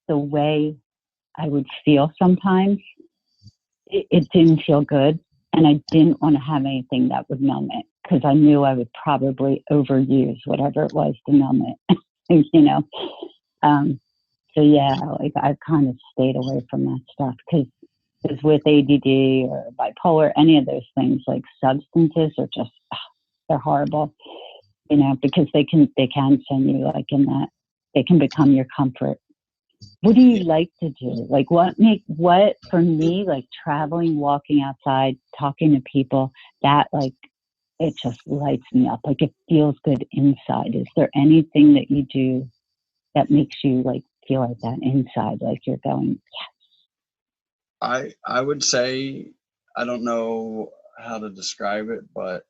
the way I would feel sometimes, it didn't feel good. And I didn't want to have anything that would numb it, because I knew I would probably overuse whatever it was to numb it, So yeah, like I've kind of stayed away from that stuff, because with ADD or bipolar, any of those things, like substances are just, they're horrible, because they can send you like in that, they can become your comfort. What do you like to do? Like what for me, like traveling, walking outside, talking to people, that like, it just lights me up. Like it feels good inside. Is there anything that you do that makes you like feel like that inside, like you're going, I would say, I don't know how to describe it, but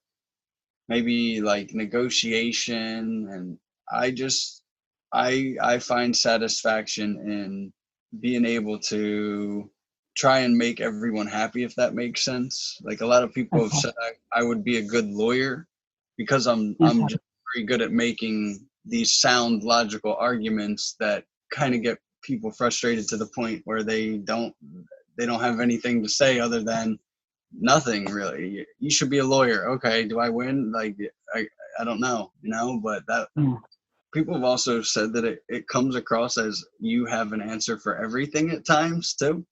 maybe like negotiation, and I find satisfaction in being able to try and make everyone happy, if that makes sense. Like a lot of people have said I would be a good lawyer, because I'm just very good at making these sound logical arguments that kind of get people frustrated to the point where they don't have anything to say other than nothing really. You should be a lawyer. Okay, do I win? Like I don't know, but that people have also said that it comes across as you have an answer for everything at times too.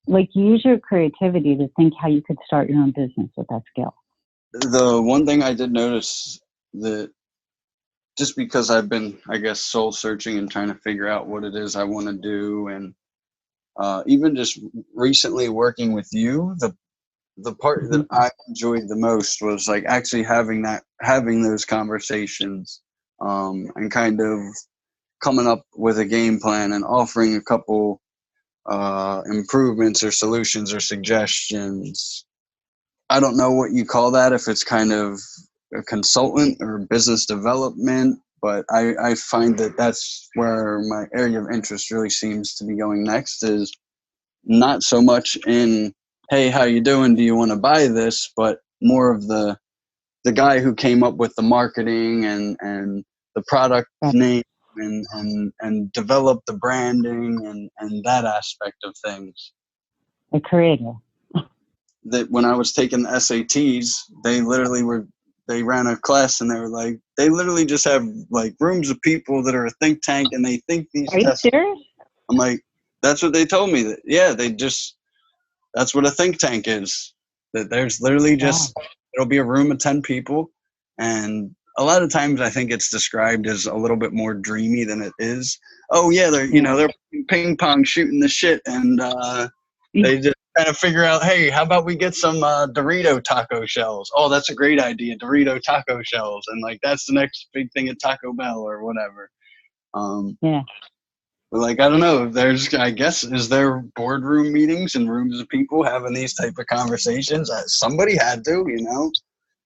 Like use your creativity to think how you could start your own business with that skill. The one thing I did notice, that just because I've been, I guess, soul searching and trying to figure out what it is I want to do, and even just recently working with you, the part that I enjoyed the most was like actually having those conversations, and kind of coming up with a game plan and offering a couple improvements or solutions or suggestions. I don't know what you call that, if it's kind of a consultant or business development, but I find that that's where my area of interest really seems to be going next, is not so much in, hey, how you doing? Do you want to buy this? But more of the guy who came up with the marketing and the product name and developed the branding and that aspect of things. A creator. That when I was taking the SATs, they ran a class and they were like, they literally just have like rooms of people that are a think tank and they think these tests. Are you serious? I'm like, that's what they told me. That that's what a think tank is. That there's literally just, it'll be a room of 10 people. And a lot of times I think it's described as a little bit more dreamy than it is. Oh yeah, they're ping pong shooting the shit, and they just kind of figure out, hey, how about we get some Dorito taco shells? Oh, that's a great idea, Dorito taco shells. And like, that's the next big thing at Taco Bell or whatever. Like, I don't know, I guess, is there boardroom meetings and rooms of people having these type of conversations? Somebody had to,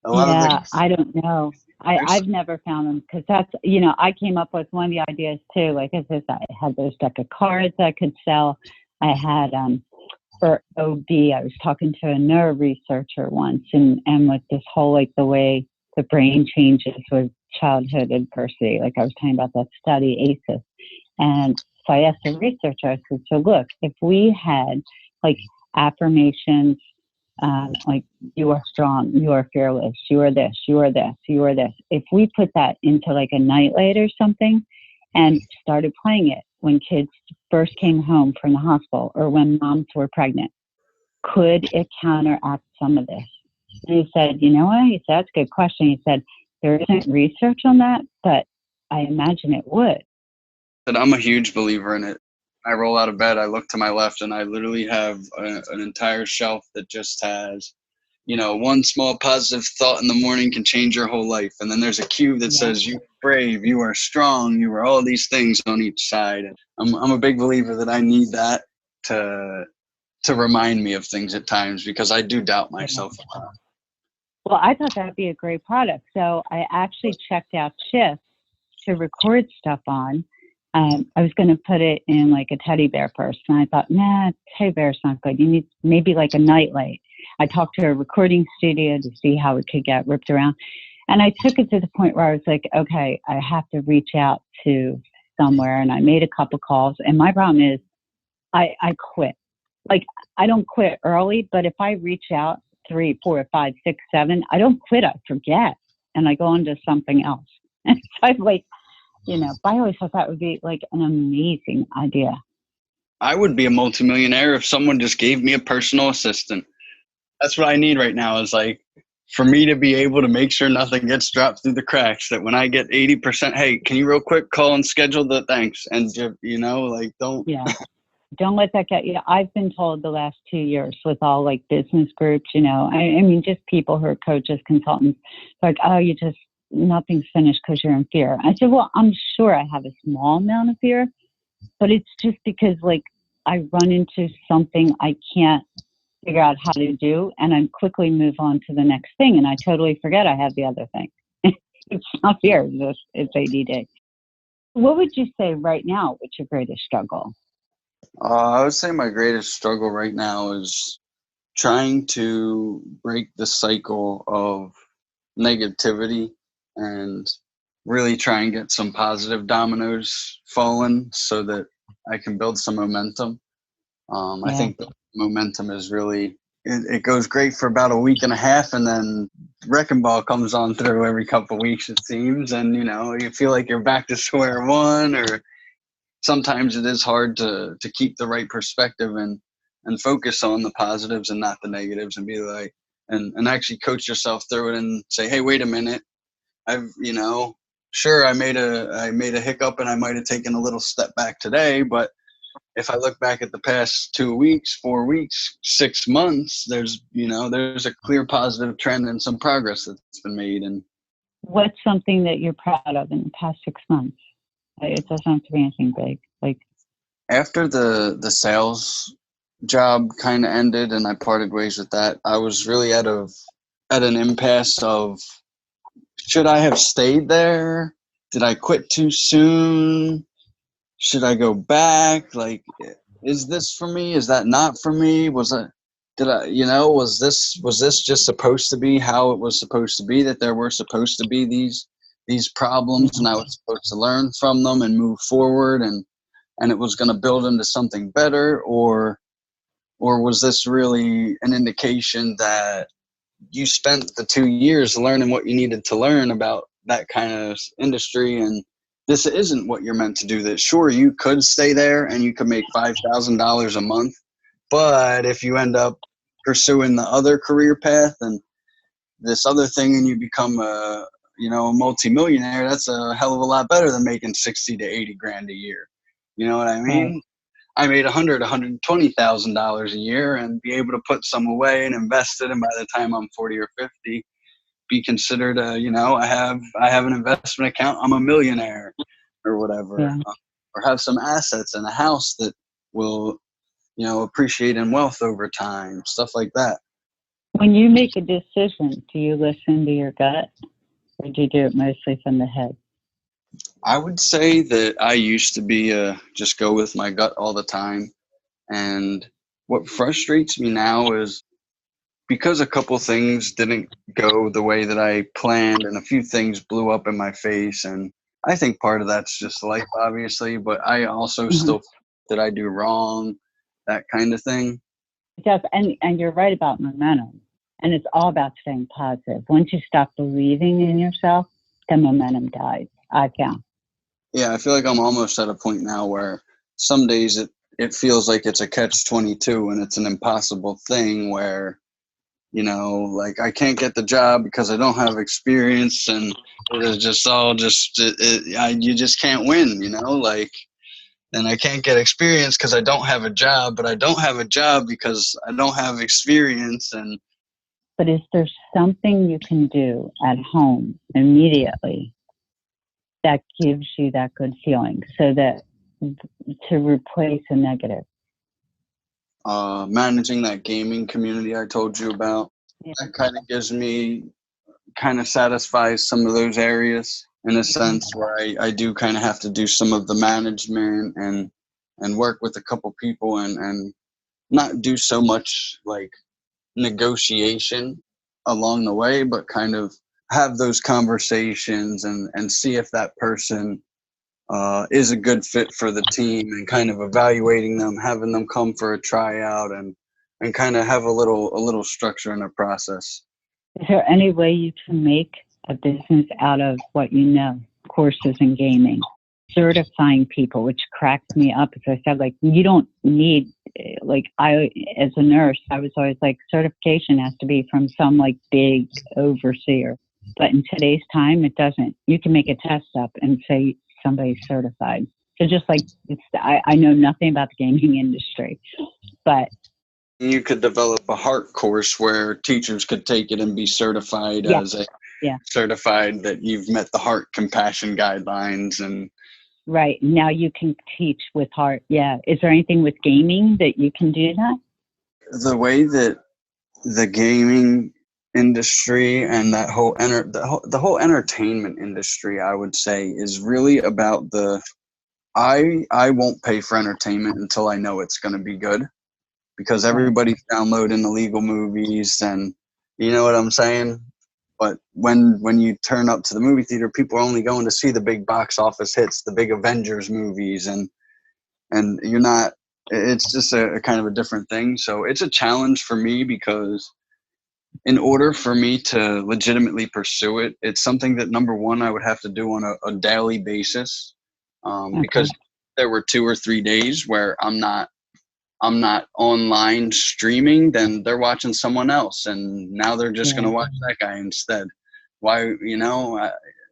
A lot of Yeah, things. I don't know. There's I've never found them because that's, I came up with one of the ideas too. Like I said, I had those deck of cards I could sell. I had, for OB, I was talking to a nerve researcher once, and with this whole, like, the way the brain changes with childhood adversity. Like I was talking about that study, ACEs. And so I asked the researcher, I said, so look, if we had like affirmations, like, you are strong, you are fearless, you are this, you are this, you are this. If we put that into like a nightlight or something and started playing it when kids first came home from the hospital or when moms were pregnant, could it counteract some of this? And he said, you know what? He said, that's a good question. He said, there isn't research on that, but I imagine it would. that I'm a huge believer in it. I roll out of bed, I look to my left, and I literally have an entire shelf that just has, one small positive thought in the morning can change your whole life. And then there's a cue that Yeah. says, you are brave, you are strong, you are all these things on each side. And I'm a big believer that I need that to remind me of things at times, because I do doubt myself a lot. Well, I thought that'd be a great product. So I actually checked out Shift to record stuff on. I was going to put it in like a teddy bear purse, and I thought, nah, teddy bear's not good. You need maybe like a nightlight. I talked to a recording studio to see how it could get ripped around. And I took it to the point where I was like, okay, I have to reach out to somewhere. And I made a couple calls. And my problem is I quit. Like, I don't quit early, but if I reach out 3, 4, 5, 6, 7, I don't quit. I forget. And I go on to something else. And so I'm like, but I always thought that would be like an amazing idea. I would be a multimillionaire if someone just gave me a personal assistant. That's what I need right now, is like for me to be able to make sure nothing gets dropped through the cracks, that when I get 80%, hey, can you real quick call and schedule the thanks? And, like, don't. Yeah. Don't let that get you. I've been told the last 2 years with all like business groups, I mean, just people who are coaches, consultants, like, oh, nothing's finished because you're in fear. I said, well, I'm sure I have a small amount of fear, but it's just because like I run into something I can't figure out how to do, and I quickly move on to the next thing, and I totally forget I have the other thing. It's not fear, it's ADD. What would you say right now? What's your greatest struggle? I would say my greatest struggle right now is trying to break the cycle of negativity and really try and get some positive dominoes falling so that I can build some momentum. I Yeah. think the momentum is really, it goes great for about a week and a half, and then wrecking ball comes on through every couple of weeks, it seems. And, you feel like you're back to square one, or sometimes it is hard to keep the right perspective and focus on the positives and not the negatives, and be like, and actually coach yourself through it and say, hey, wait a minute. I've, sure, I made a hiccup and I might have taken a little step back today, but if I look back at the past 2 weeks, 4 weeks, 6 months, there's a clear positive trend and some progress that's been made. And What's something that you're proud of in the past 6 months? It doesn't have to be anything big. Like, after the sales job kind of ended and I parted ways with that, I was really at an impasse of, should I have stayed there? Did I quit too soon? Should I go back? Like, is this for me? Is that not for me? Was this just supposed to be how it was supposed to be, that there were supposed to be these problems and I was supposed to learn from them and move forward, and it was going to build into something better? Or was this really an indication that you spent the 2 years learning what you needed to learn about that kind of industry, and this isn't what you're meant to do? That sure, you could stay there and you could make $5,000 a month, but if you end up pursuing the other career path and this other thing and you become a multimillionaire, that's a hell of a lot better than making 60 to 80 grand a year. You know what I right. mean? I made $120,000 a year and be able to put some away and invest it, and by the time I'm 40 or 50, be considered I have an investment account, I'm a millionaire or whatever. Yeah. Or have some assets and a house that will appreciate in wealth over time, stuff like that. When you make a decision, do you listen to your gut or do you do it mostly from the head? I would say that I used to be just go with my gut all the time. And what frustrates me now is because a couple things didn't go the way that I planned and a few things blew up in my face. And I think part of that's just life, obviously, but I also Mm-hmm. still did I do wrong, that kind of thing. It does, and you're right about momentum. And it's all about staying positive. Once you stop believing in yourself, the momentum dies, I found. Yeah, I feel like I'm almost at a point now where some days it feels like it's a catch-22 and it's an impossible thing where, like I can't get the job because I don't have experience and it is just all just, you just can't win, like, and I can't get experience because I don't have a job, but I don't have a job because I don't have experience. And But is there something you can do at home immediately that gives you that good feeling so that to replace a negative? managing that gaming community I told you about, Yeah. that kind of gives me, kind of satisfies some of those areas in a sense where I do kind of have to do some of the management and work with a couple people and not do so much like negotiation along the way, but kind of have those conversations and see if that person is a good fit for the team and kind of evaluating them, having them come for a tryout and kind of have a little structure in the process. Is there any way you can make a business out of what you know? Courses in gaming, certifying people, which cracks me up. As I said, like you don't need, like I, as a nurse, I was always like certification has to be from some like big overseer. But in today's time, it doesn't. You can make a test up and say somebody's certified. So just like I know nothing about the gaming industry, but You could develop a heart course where teachers could take it and be certified yeah, as a yeah. certified that you've met the heart compassion guidelines. And Right. Now you can teach with heart. Yeah. Is there anything with gaming that you can do that? the way that the gaming industry and that whole the whole entertainment industry, I would say, is really about I won't pay for entertainment until I know it's going to be good, because Right. everybody's downloading illegal movies, and you know what I'm saying. But when you turn up to the movie theater, people are only going to see the big box office hits, the big Avengers movies, and you're not. It's just a kind of a different thing. So it's a challenge for me because in order for me to legitimately pursue it, it's something that number one I would have to do on a daily basis, Okay. because there were 2 or 3 days where I'm not online streaming, then they're watching someone else, and now they're just going Yeah. to watch that guy instead. Why,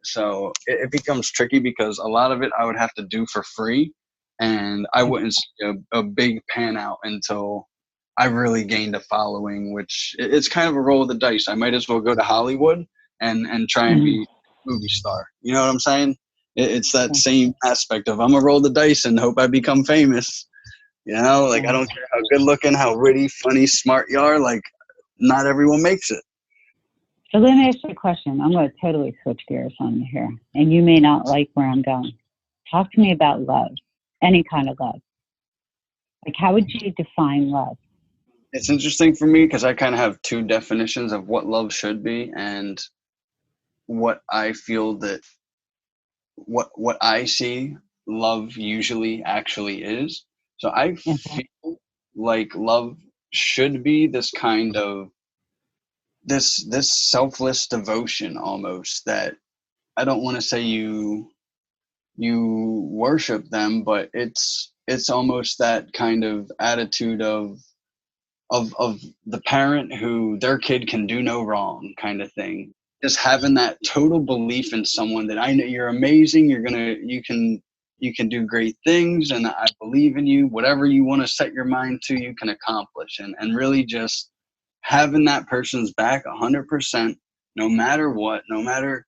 so it becomes tricky because a lot of it I would have to do for free, and I wouldn't see a big pan out until I really gained a following, which it's kind of a roll of the dice. I might as well go to Hollywood and try and Mm-hmm. be a movie star. You know what I'm saying? It's that same aspect of I'm gonna roll the dice and hope I become famous. Like I Yeah. don't care how good looking, how witty, funny, smart you are. Like, not everyone makes it. So let me ask you a question. I'm going to totally switch gears on you here, and you may not like where I'm going. Talk to me about love, any kind of love. Like, how would you define love? It's interesting for me because I kind of have two definitions of what love should be and what I feel that what I see love usually actually is. So I Okay. feel like love should be this kind of this selfless devotion almost, that I don't want to say you worship them, but it's almost that kind of attitude of the parent who their kid can do no wrong kind of thing. Just having that total belief in someone that I know you're amazing, you can do great things, and I believe in you. Whatever you want to set your mind to, you can accomplish, and really just having that person's back 100%, no matter what, no matter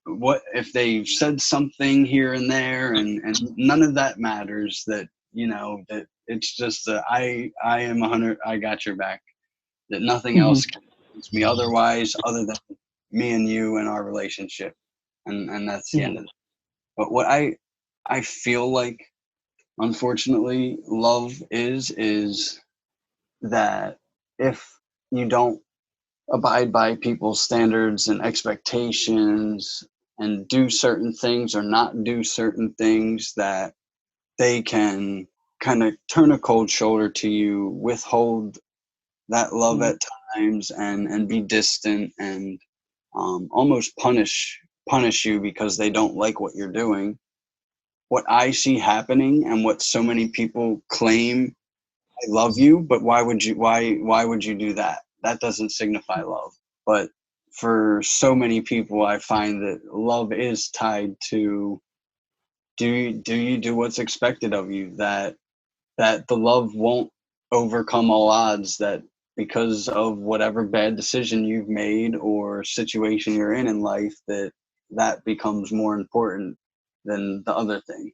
what, if they've said something here and there, and none of that matters, that that it's just I am 100, I got your back, that nothing Mm-hmm. else can It's me otherwise, other than me and you and our relationship. And that's the Yeah. end of it. But what I feel like, unfortunately, love is that if you don't abide by people's standards and expectations and do certain things or not do certain things, that they can kind of turn a cold shoulder to you, withhold that love Mm. at times, and be distant and almost punish you because they don't like what you're doing. What I see happening and what so many people claim, I love you, but why would you do that? That doesn't signify love. But for so many people, I find that love is tied to, do you do what's expected of you, that the love won't overcome all odds, that because of whatever bad decision you've made or situation you're in life, that becomes more important than the other thing.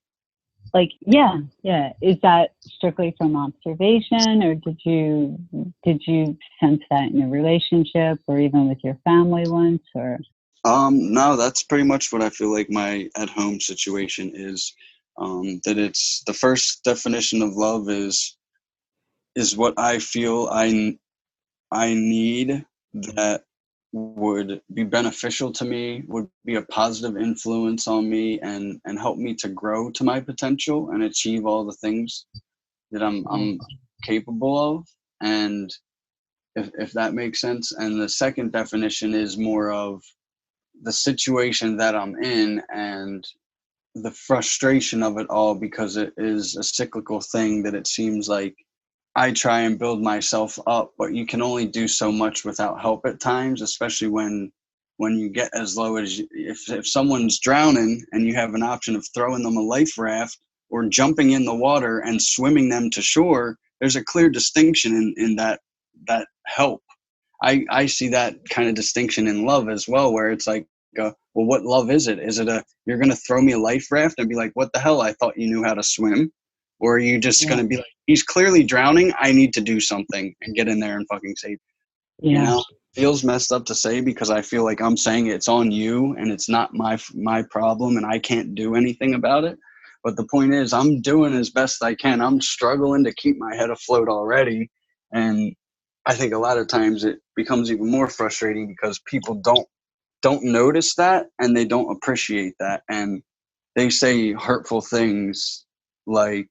Like, yeah, yeah. Is that strictly from observation, or did you sense that in a relationship, or even with your family once, or? No, that's pretty much what I feel like my at home situation is. That it's the first definition of love is what I feel I need, that would be beneficial to me, would be a positive influence on me, and help me to grow to my potential and achieve all the things that I'm capable of. And if that makes sense. And the second definition is more of the situation that I'm in and the frustration of it all, because it is a cyclical thing, that it seems like I try and build myself up, but you can only do so much without help at times, especially when you get as low as if someone's drowning and you have an option of throwing them a life raft or jumping in the water and swimming them to shore. There's a clear distinction in that help. I see that kind of distinction in love as well, where it's like, well, what love is it? Is it you're going to throw me a life raft and be like, what the hell? I thought you knew how to swim. Or are you just going to be like, he's clearly drowning. I need to do something and get in there and fucking save. Yeah. You know, feels messed up to say, because I feel like I'm saying it's on you and it's not my problem and I can't do anything about it. But the point is, I'm doing as best I can. I'm struggling to keep my head afloat already. And I think a lot of times it becomes even more frustrating because people don't notice that and they don't appreciate that. And they say hurtful things like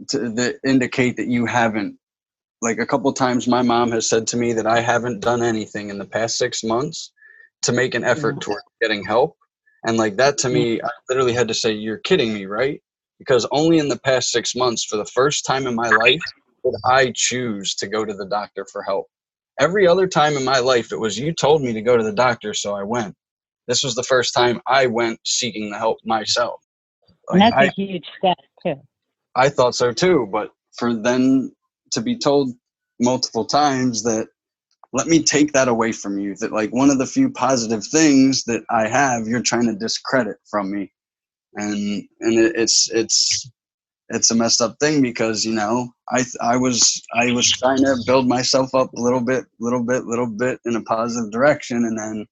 that indicate that you haven't. Like a couple of times my mom has said to me that I haven't done anything in the past 6 months to make an effort toward getting help. And like that to me, I literally had to say, you're kidding me, right? Because only in the past 6 months, for the first time in my life, did I choose to go to the doctor for help. Every other time in my life, it was, you told me to go to the doctor, so I went. This was the first time I went seeking the help myself. And Like that's a huge step too. I thought so too, but for then to be told multiple times that, let me take that away from you, that like one of the few positive things that I have, you're trying to discredit from me. And it's a messed up thing, because, you know, I was trying to build myself up a little bit in a positive direction, and then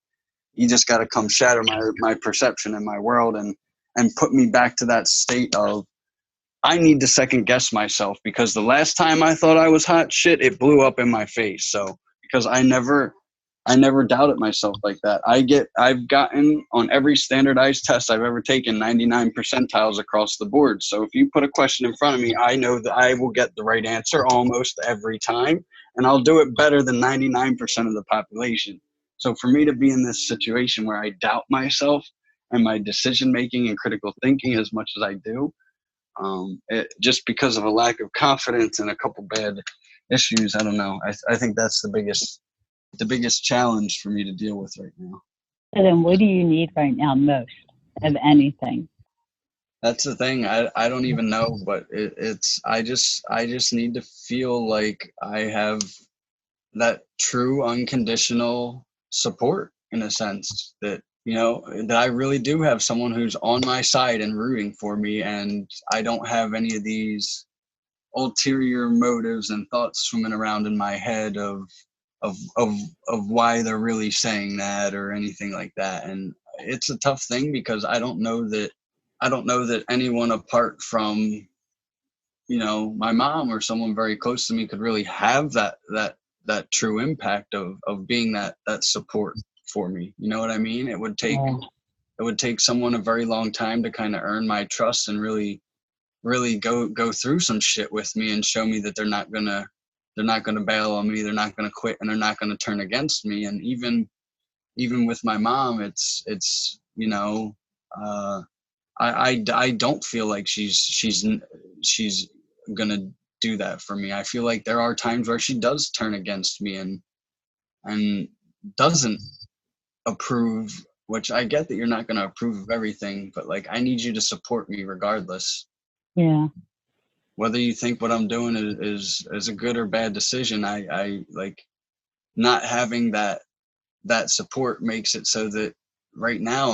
you just got to come shatter my perception and my world, and put me back to that state of, I need to second guess myself, because the last time I thought I was hot shit, it blew up in my face. So because I never doubted myself like that. I've gotten on every standardized test I've ever taken 99 percentiles across the board. So if you put a question in front of me, I know that I will get the right answer almost every time, and I'll do it better than 99% of the population. So for me to be in this situation where I doubt myself and my decision making and critical thinking as much as I do, just because of a lack of confidence and a couple bad issues, I don't know. I think that's the biggest challenge for me to deal with right now. So then what do you need right now most of anything? That's the thing. I don't even know, but it's I just need to feel like I have that true unconditional support, in a sense, that, you know, that I really do have someone who's on my side and rooting for me, and I don't have any of these ulterior motives and thoughts swimming around in my head of of why they're really saying that or anything like that. And it's a tough thing because I don't know that anyone apart from, you know, my mom or someone very close to me could really have that true impact of being that support for me. You know what I mean? It would take someone a very long time to kind of earn my trust and really go through some shit with me and show me that they're not gonna bail on me, they're not gonna quit, and they're not gonna turn against me. And even with my mom, it's you know, I don't feel like she's gonna do that for me. I feel like there are times where she does turn against me and doesn't approve, which I get that you're not gonna approve of everything, but like I need you to support me regardless. Yeah. Whether you think what I'm doing is a good or bad decision, I like not having that support makes it so that right now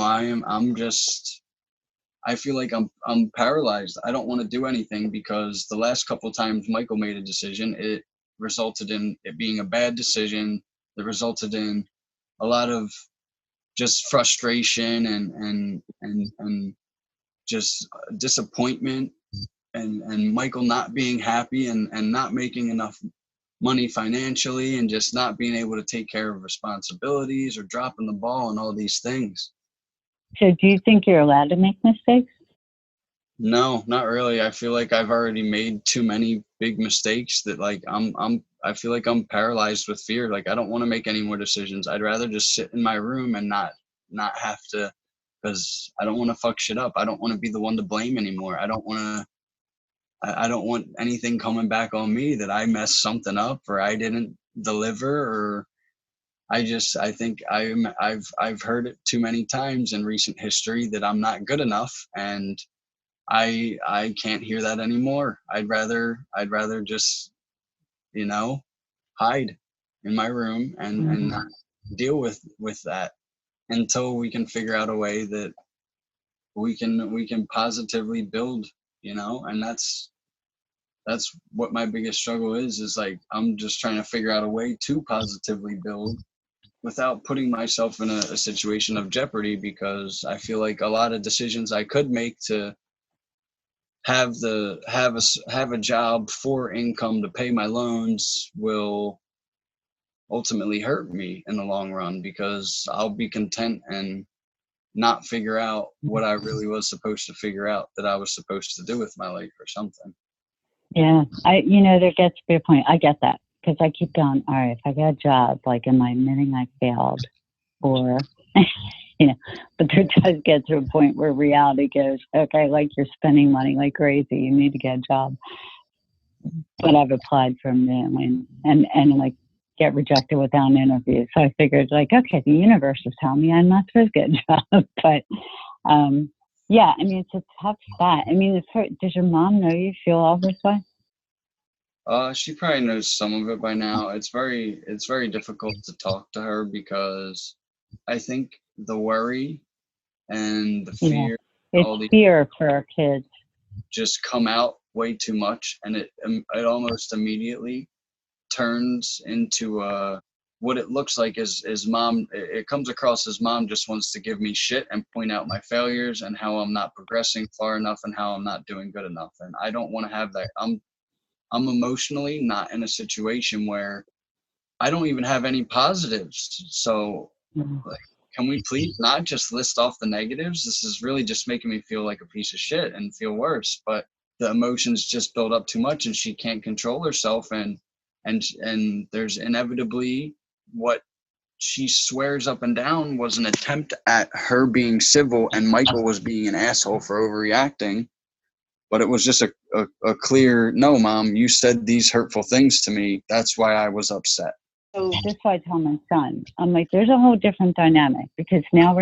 I feel like I'm paralyzed. I don't want to do anything because the last couple of times Michael made a decision, it resulted in it being a bad decision that resulted in a lot of just frustration and just disappointment and Michael not being happy and not making enough money financially and just not being able to take care of responsibilities or dropping the ball and all these things. So do you think you're allowed to make mistakes? No, not really. I feel like I've already made too many big mistakes that like I feel like I'm paralyzed with fear. Like I don't want to make any more decisions. I'd rather just sit in my room and not have to, because I don't want to fuck shit up. I don't want to be the one to blame anymore. I don't want anything coming back on me that I messed something up or I didn't deliver or I think I've heard it too many times in recent history that I'm not good enough, and I can't hear that anymore. I'd rather just, you know, hide in my room and not deal with that until we can figure out a way that we can positively build, you know. And that's what my biggest struggle is like I'm just trying to figure out a way to positively build without putting myself in a situation of jeopardy, because I feel like a lot of decisions I could make to have a job for income to pay my loans will ultimately hurt me in the long run, because I'll be content and not figure out what I really was supposed to figure out that I was supposed to do with my life or something. Yeah, there gets to be a point. I get that because I keep going, all right, if I get a job, like, am I admitting I failed? Or, but there does get to a point where reality goes, okay, like you're spending money like crazy. You need to get a job. But I've applied for a million and like get rejected without an interview. So I figured like, okay, the universe is telling me I'm not supposed to get a job. But, yeah, I mean, it's a tough spot. I mean, does your mom know you feel all this way? She probably knows some of it by now. It's very difficult to talk to her because I think the worry and the fear, it's fear for our kids, just come out way too much, and it almost immediately turns into what it looks like is mom. It comes across as mom just wants to give me shit and point out my failures and how I'm not progressing far enough and how I'm not doing good enough. And I don't want to have that. I'm emotionally not in a situation where I don't even have any positives. So like, can we please not just list off the negatives? This is really just making me feel like a piece of shit and feel worse. But the emotions just build up too much and she can't control herself, and there's inevitably what she swears up and down was an attempt at her being civil and Michael was being an asshole for overreacting. But it was just a clear, no, Mom, you said these hurtful things to me. That's why I was upset. So this is why I tell my son, I'm like, there's a whole different dynamic, because now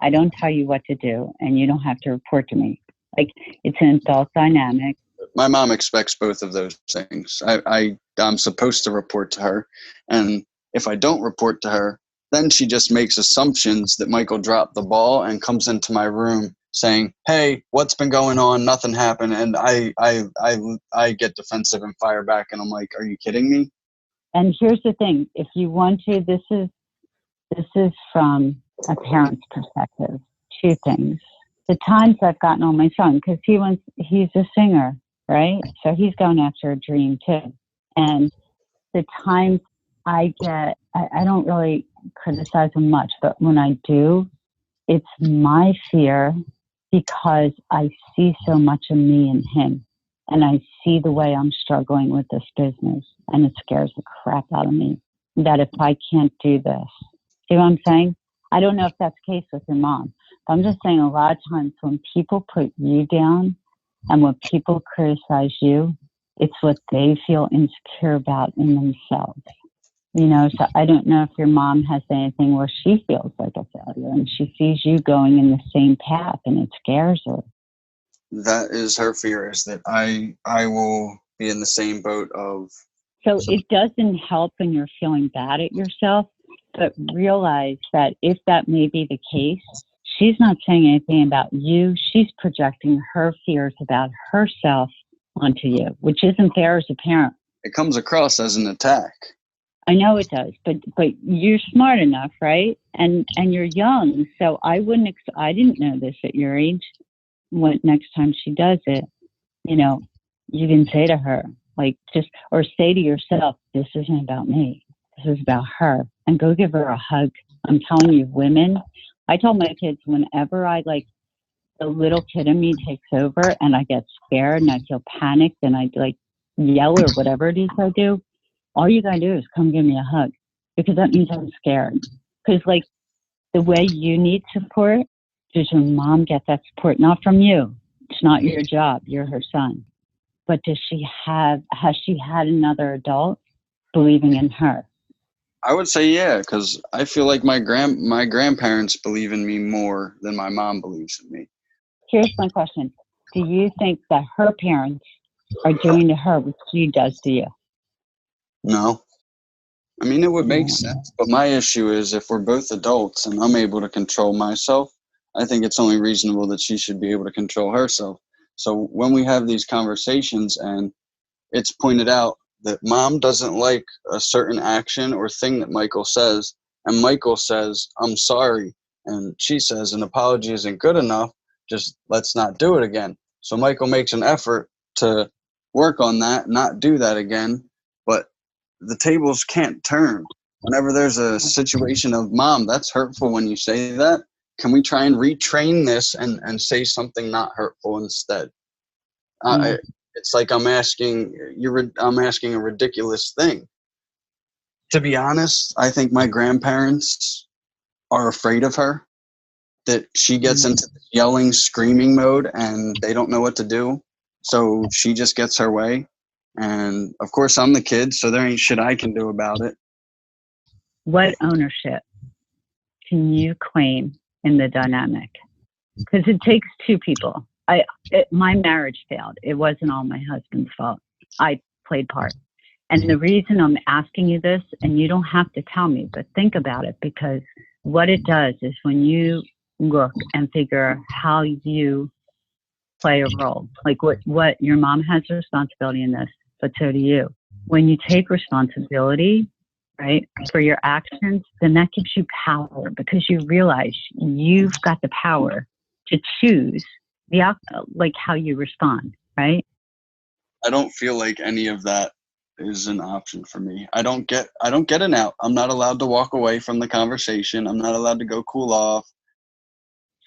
I don't tell you what to do and you don't have to report to me. Like, it's an adult dynamic. My mom expects both of those things. I'm supposed to report to her. And if I don't report to her, then she just makes assumptions that Michael dropped the ball and comes into my room saying, hey, what's been going on? Nothing happened. And I get defensive and fire back. And I'm like, are you kidding me? And here's the thing: if you want to, this is from a parent's perspective. Two things: the times I've gotten on my son, because he's a singer, right? So he's going after a dream too. And the times I get, I don't really criticize him much, but when I do, it's my fear because I see so much of me in him. And I see the way I'm struggling with this business, and it scares the crap out of me that if I can't do this, see what I'm saying? I don't know if that's the case with your mom. But I'm just saying a lot of times when people put you down and when people criticize you, it's what they feel insecure about in themselves. You know, so I don't know if your mom has anything where she feels like a failure and she sees you going in the same path and it scares her. That is her fear, is that I will be in the same boat of. So it doesn't help when you're feeling bad at yourself, but realize that if that may be the case, she's not saying anything about you. She's projecting her fears about herself onto you, which isn't fair as a parent. It comes across as an attack. I know it does, but you're smart enough, right? And you're young, so I didn't know this at your age. What next time she does it, you know, you can say to her, like, or say to yourself, this isn't about me. This is about her. And go give her a hug. I'm telling you, women, I told my kids whenever the little kid in me takes over and I get scared and I feel panicked and I yell or whatever it is I do, all you gotta do is come give me a hug, because that means I'm scared. Because the way you need support, does your mom get that support? Not from you. It's not your job. You're her son. But has she had another adult believing in her? I would say yeah, because I feel like my grandparents believe in me more than my mom believes in me. Here's my question: do you think that her parents are doing to her what she does to you? No. I mean, it would make sense, but my issue is if we're both adults and I'm able to control myself, I think it's only reasonable that she should be able to control herself. So when we have these conversations and it's pointed out that mom doesn't like a certain action or thing that Michael says, and Michael says, I'm sorry, and she says an apology isn't good enough, just let's not do it again. So Michael makes an effort to work on that, not do that again, but the tables can't turn. Whenever there's a situation of, mom, that's hurtful when you say that, can we try and retrain this and say something not hurtful instead? It's like I'm asking a ridiculous thing. To be honest, I think my grandparents are afraid of her, that she gets into the yelling, screaming mode and they don't know what to do. So she just gets her way. And of course I'm the kid, so there ain't shit I can do about it. What ownership can you claim in the dynamic? Because it takes two people. My marriage failed. It wasn't all my husband's fault. I played part. And the reason I'm asking you this, and you don't have to tell me, but think about it, because what it does is when you look and figure how you play a role, like what your mom has a responsibility in this, but so do you. When you take responsibility, right, for your actions, then that gives you power, because you realize you've got the power to choose how you respond, right? I don't feel like any of that is an option for me. I don't get an out. I'm not allowed to walk away from the conversation. I'm not allowed to go cool off.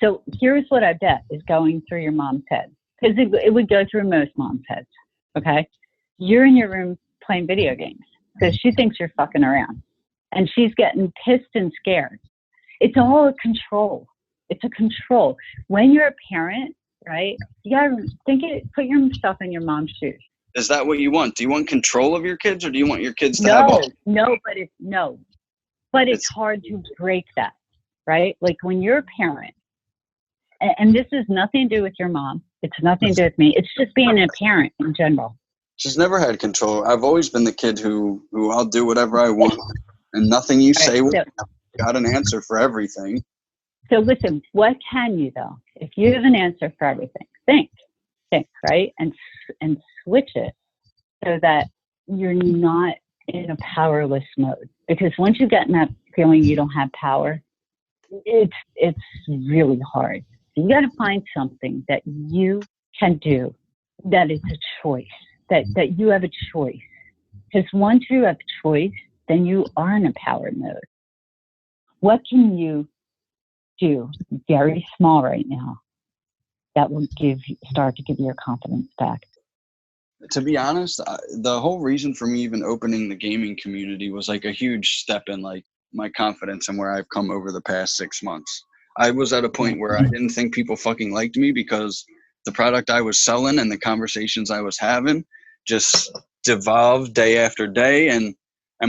So here's what I bet is going through your mom's head, because it would go through most moms' heads. Okay, you're in your room playing video games because she thinks you're fucking around, and she's getting pissed and scared. It's all a control. It's a control. When you're a parent, right? You gotta put yourself in your mom's shoes. Is that what you want? Do you want control of your kids, or do you want your kids to have all? No. But it's hard to break that, right? Like when you're a parent, and this has nothing to do with your mom. It's nothing to do with me. It's just being a parent in general. She's never had control. I've always been the kid who I'll do whatever I want, and nothing you say will got an answer for everything. So listen, what can you though? If you have an answer for everything, think, right? And switch it so that you're not in a powerless mode. Because once you get in that feeling you don't have power, it's really hard. You got to find something that you can do, that it's a choice, that you have a choice. Because once you have choice, then you are in a power mode. What can you do very small right now that will start to give your confidence back? To be honest, the whole reason for me even opening the gaming community was like a huge step in like my confidence and where I've come over the past 6 months. I was at a point where I didn't think people fucking liked me because the product I was selling and the conversations I was having just devolved day after day, and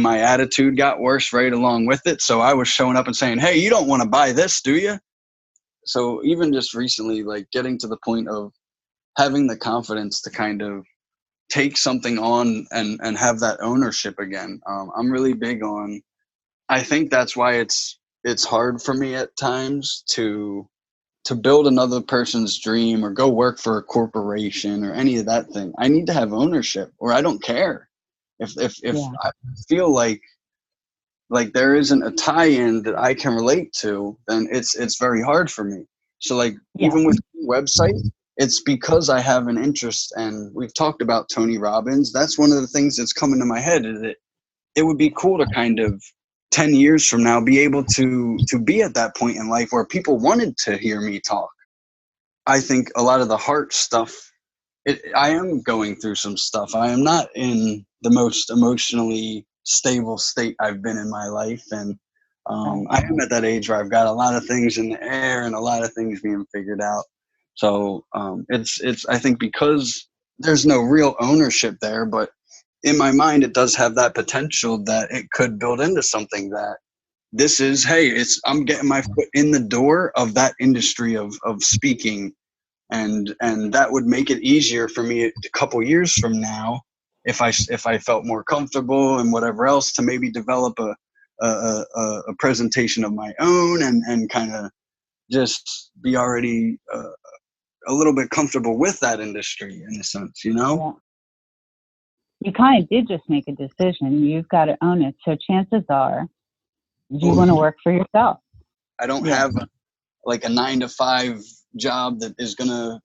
my attitude got worse right along with it. So I was showing up and saying, "Hey, you don't want to buy this, do you?" So even just recently, like getting to the point of having the confidence to kind of take something on and have that ownership again. I'm really big on, I think that's why it's hard for me at times to build another person's dream or go work for a corporation or any of that thing. I need to have ownership, or I don't care. If Yeah. I feel like there isn't a tie-in that I can relate to, then it's very hard for me. So like Yeah. even with the website, it's because I have an interest, and we've talked about Tony Robbins. That's one of the things that's coming to my head, is that it would be cool to kind of 10 years from now be able to be at that point in life where people wanted to hear me talk. I think a lot of the heart stuff, I am going through some stuff. I am not in the most emotionally stable state I've been in my life, and I am at that age where I've got a lot of things in the air and a lot of things being figured out. So it's I think because there's no real ownership there, but in my mind it does have that potential that it could build into something that this is, hey, I'm getting my foot in the door of that industry of speaking, and that would make it easier for me a couple years from now, if I felt more comfortable and whatever else, to maybe develop a presentation of my own, and kind of just be already a little bit comfortable with that industry in a sense, you know? Yeah. You kind of did just make a decision. You've got to own it. So chances are you want to work for yourself. I don't have like a 9 to 5 job that is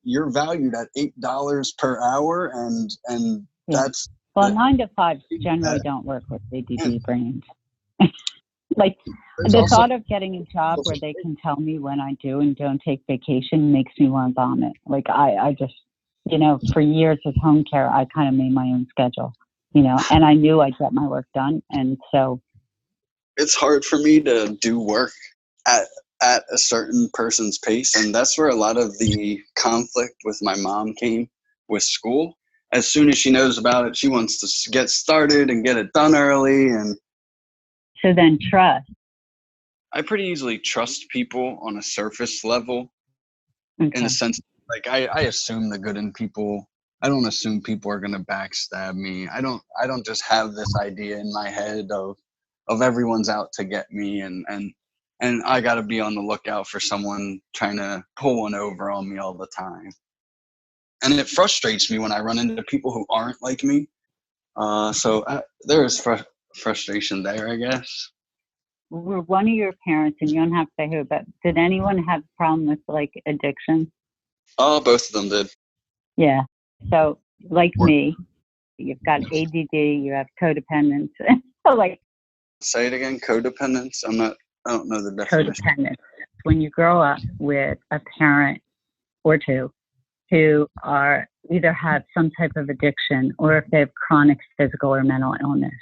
you're valued at $8 per hour, and that's, well, 9 to 5 generally don't work with ADD brains. Like the thought of getting a job where they can tell me when I do and don't take vacation makes me want to vomit. Like I just, for years with home care, I kind of made my own schedule, and I knew I'd get my work done. And so it's hard for me to do work at a certain person's pace, and that's where a lot of the conflict with my mom came with school. As soon as she knows about it, she wants to get started and get it done early. And so then trust. I pretty easily trust people on a surface level, Okay. in a sense, like I assume the good in people. I don't assume people are going to backstab me. I don't just have this idea in my head of everyone's out to get me, and I got to be on the lookout for someone trying to pull one over on me all the time. And it frustrates me when I run into people who aren't like me. So there is frustration there, I guess. Were one of your parents, and you don't have to say who, but did anyone have a problem with like addiction? Oh, both of them did. Yeah. So like me, you've got ADD, you have codependence. So like, say it again. Codependence. I don't know the definition. Codependence. When you grow up with a parent or two who are either have some type of addiction, or if they have chronic physical or mental illness.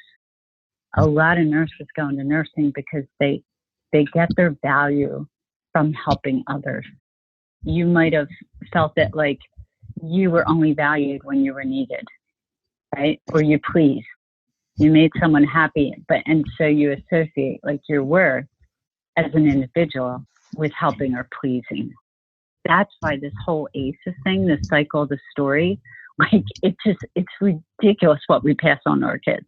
A lot of nurses go into nursing because they get their value from helping others. You might have felt that like you were only valued when you were needed, right? Or you pleased. You made someone happy, and so you associate like your worth as an individual with helping or pleasing. That's why this whole ACEs thing, this cycle, the story, like it's ridiculous what we pass on to our kids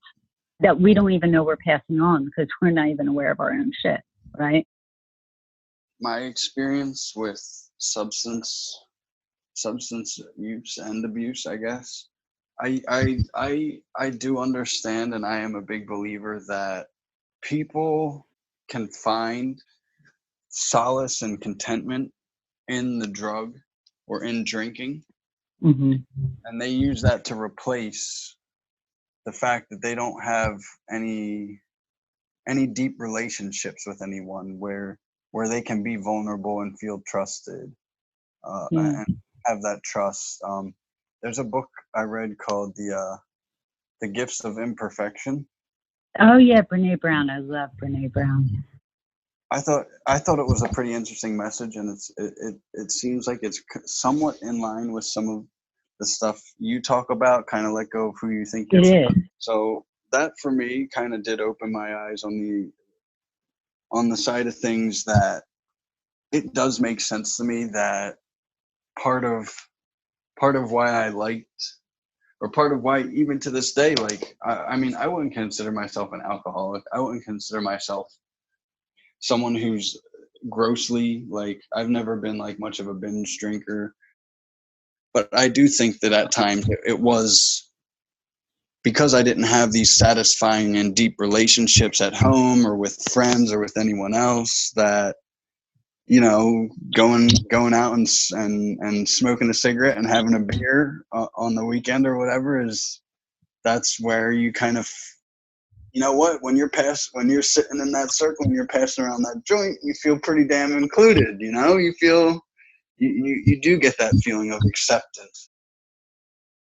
that we don't even know we're passing on because we're not even aware of our own shit, right? My experience with substance use and abuse, I guess, I do understand, and I am a big believer that people can find solace and contentment in the drug or in drinking, Hmm. and they use that to replace the fact that they don't have any deep relationships with anyone where they can be vulnerable and feel trusted, Yeah. and have that trust. There's a book I read called The Gifts of Imperfection. Oh yeah, Brene Brown. I love Brene Brown. I thought it was a pretty interesting message, and it seems like it's somewhat in line with some of the stuff you talk about. Kind of let go of who you think It you're. is. So that for me kind of did open my eyes on the side of things, that it does make sense to me that part of part of why I liked, or part of why even to this day, like I mean, I wouldn't consider myself an alcoholic. I wouldn't consider myself someone who's grossly, like, I've never been like much of a binge drinker, but I do think that at times it was because I didn't have these satisfying and deep relationships at home or with friends or with anyone else, that going out and smoking a cigarette and having a beer on the weekend or whatever, that's where you kind of, what, when you're sitting in that circle and you're passing around that joint, you feel pretty damn included. You feel, you do get that feeling of acceptance.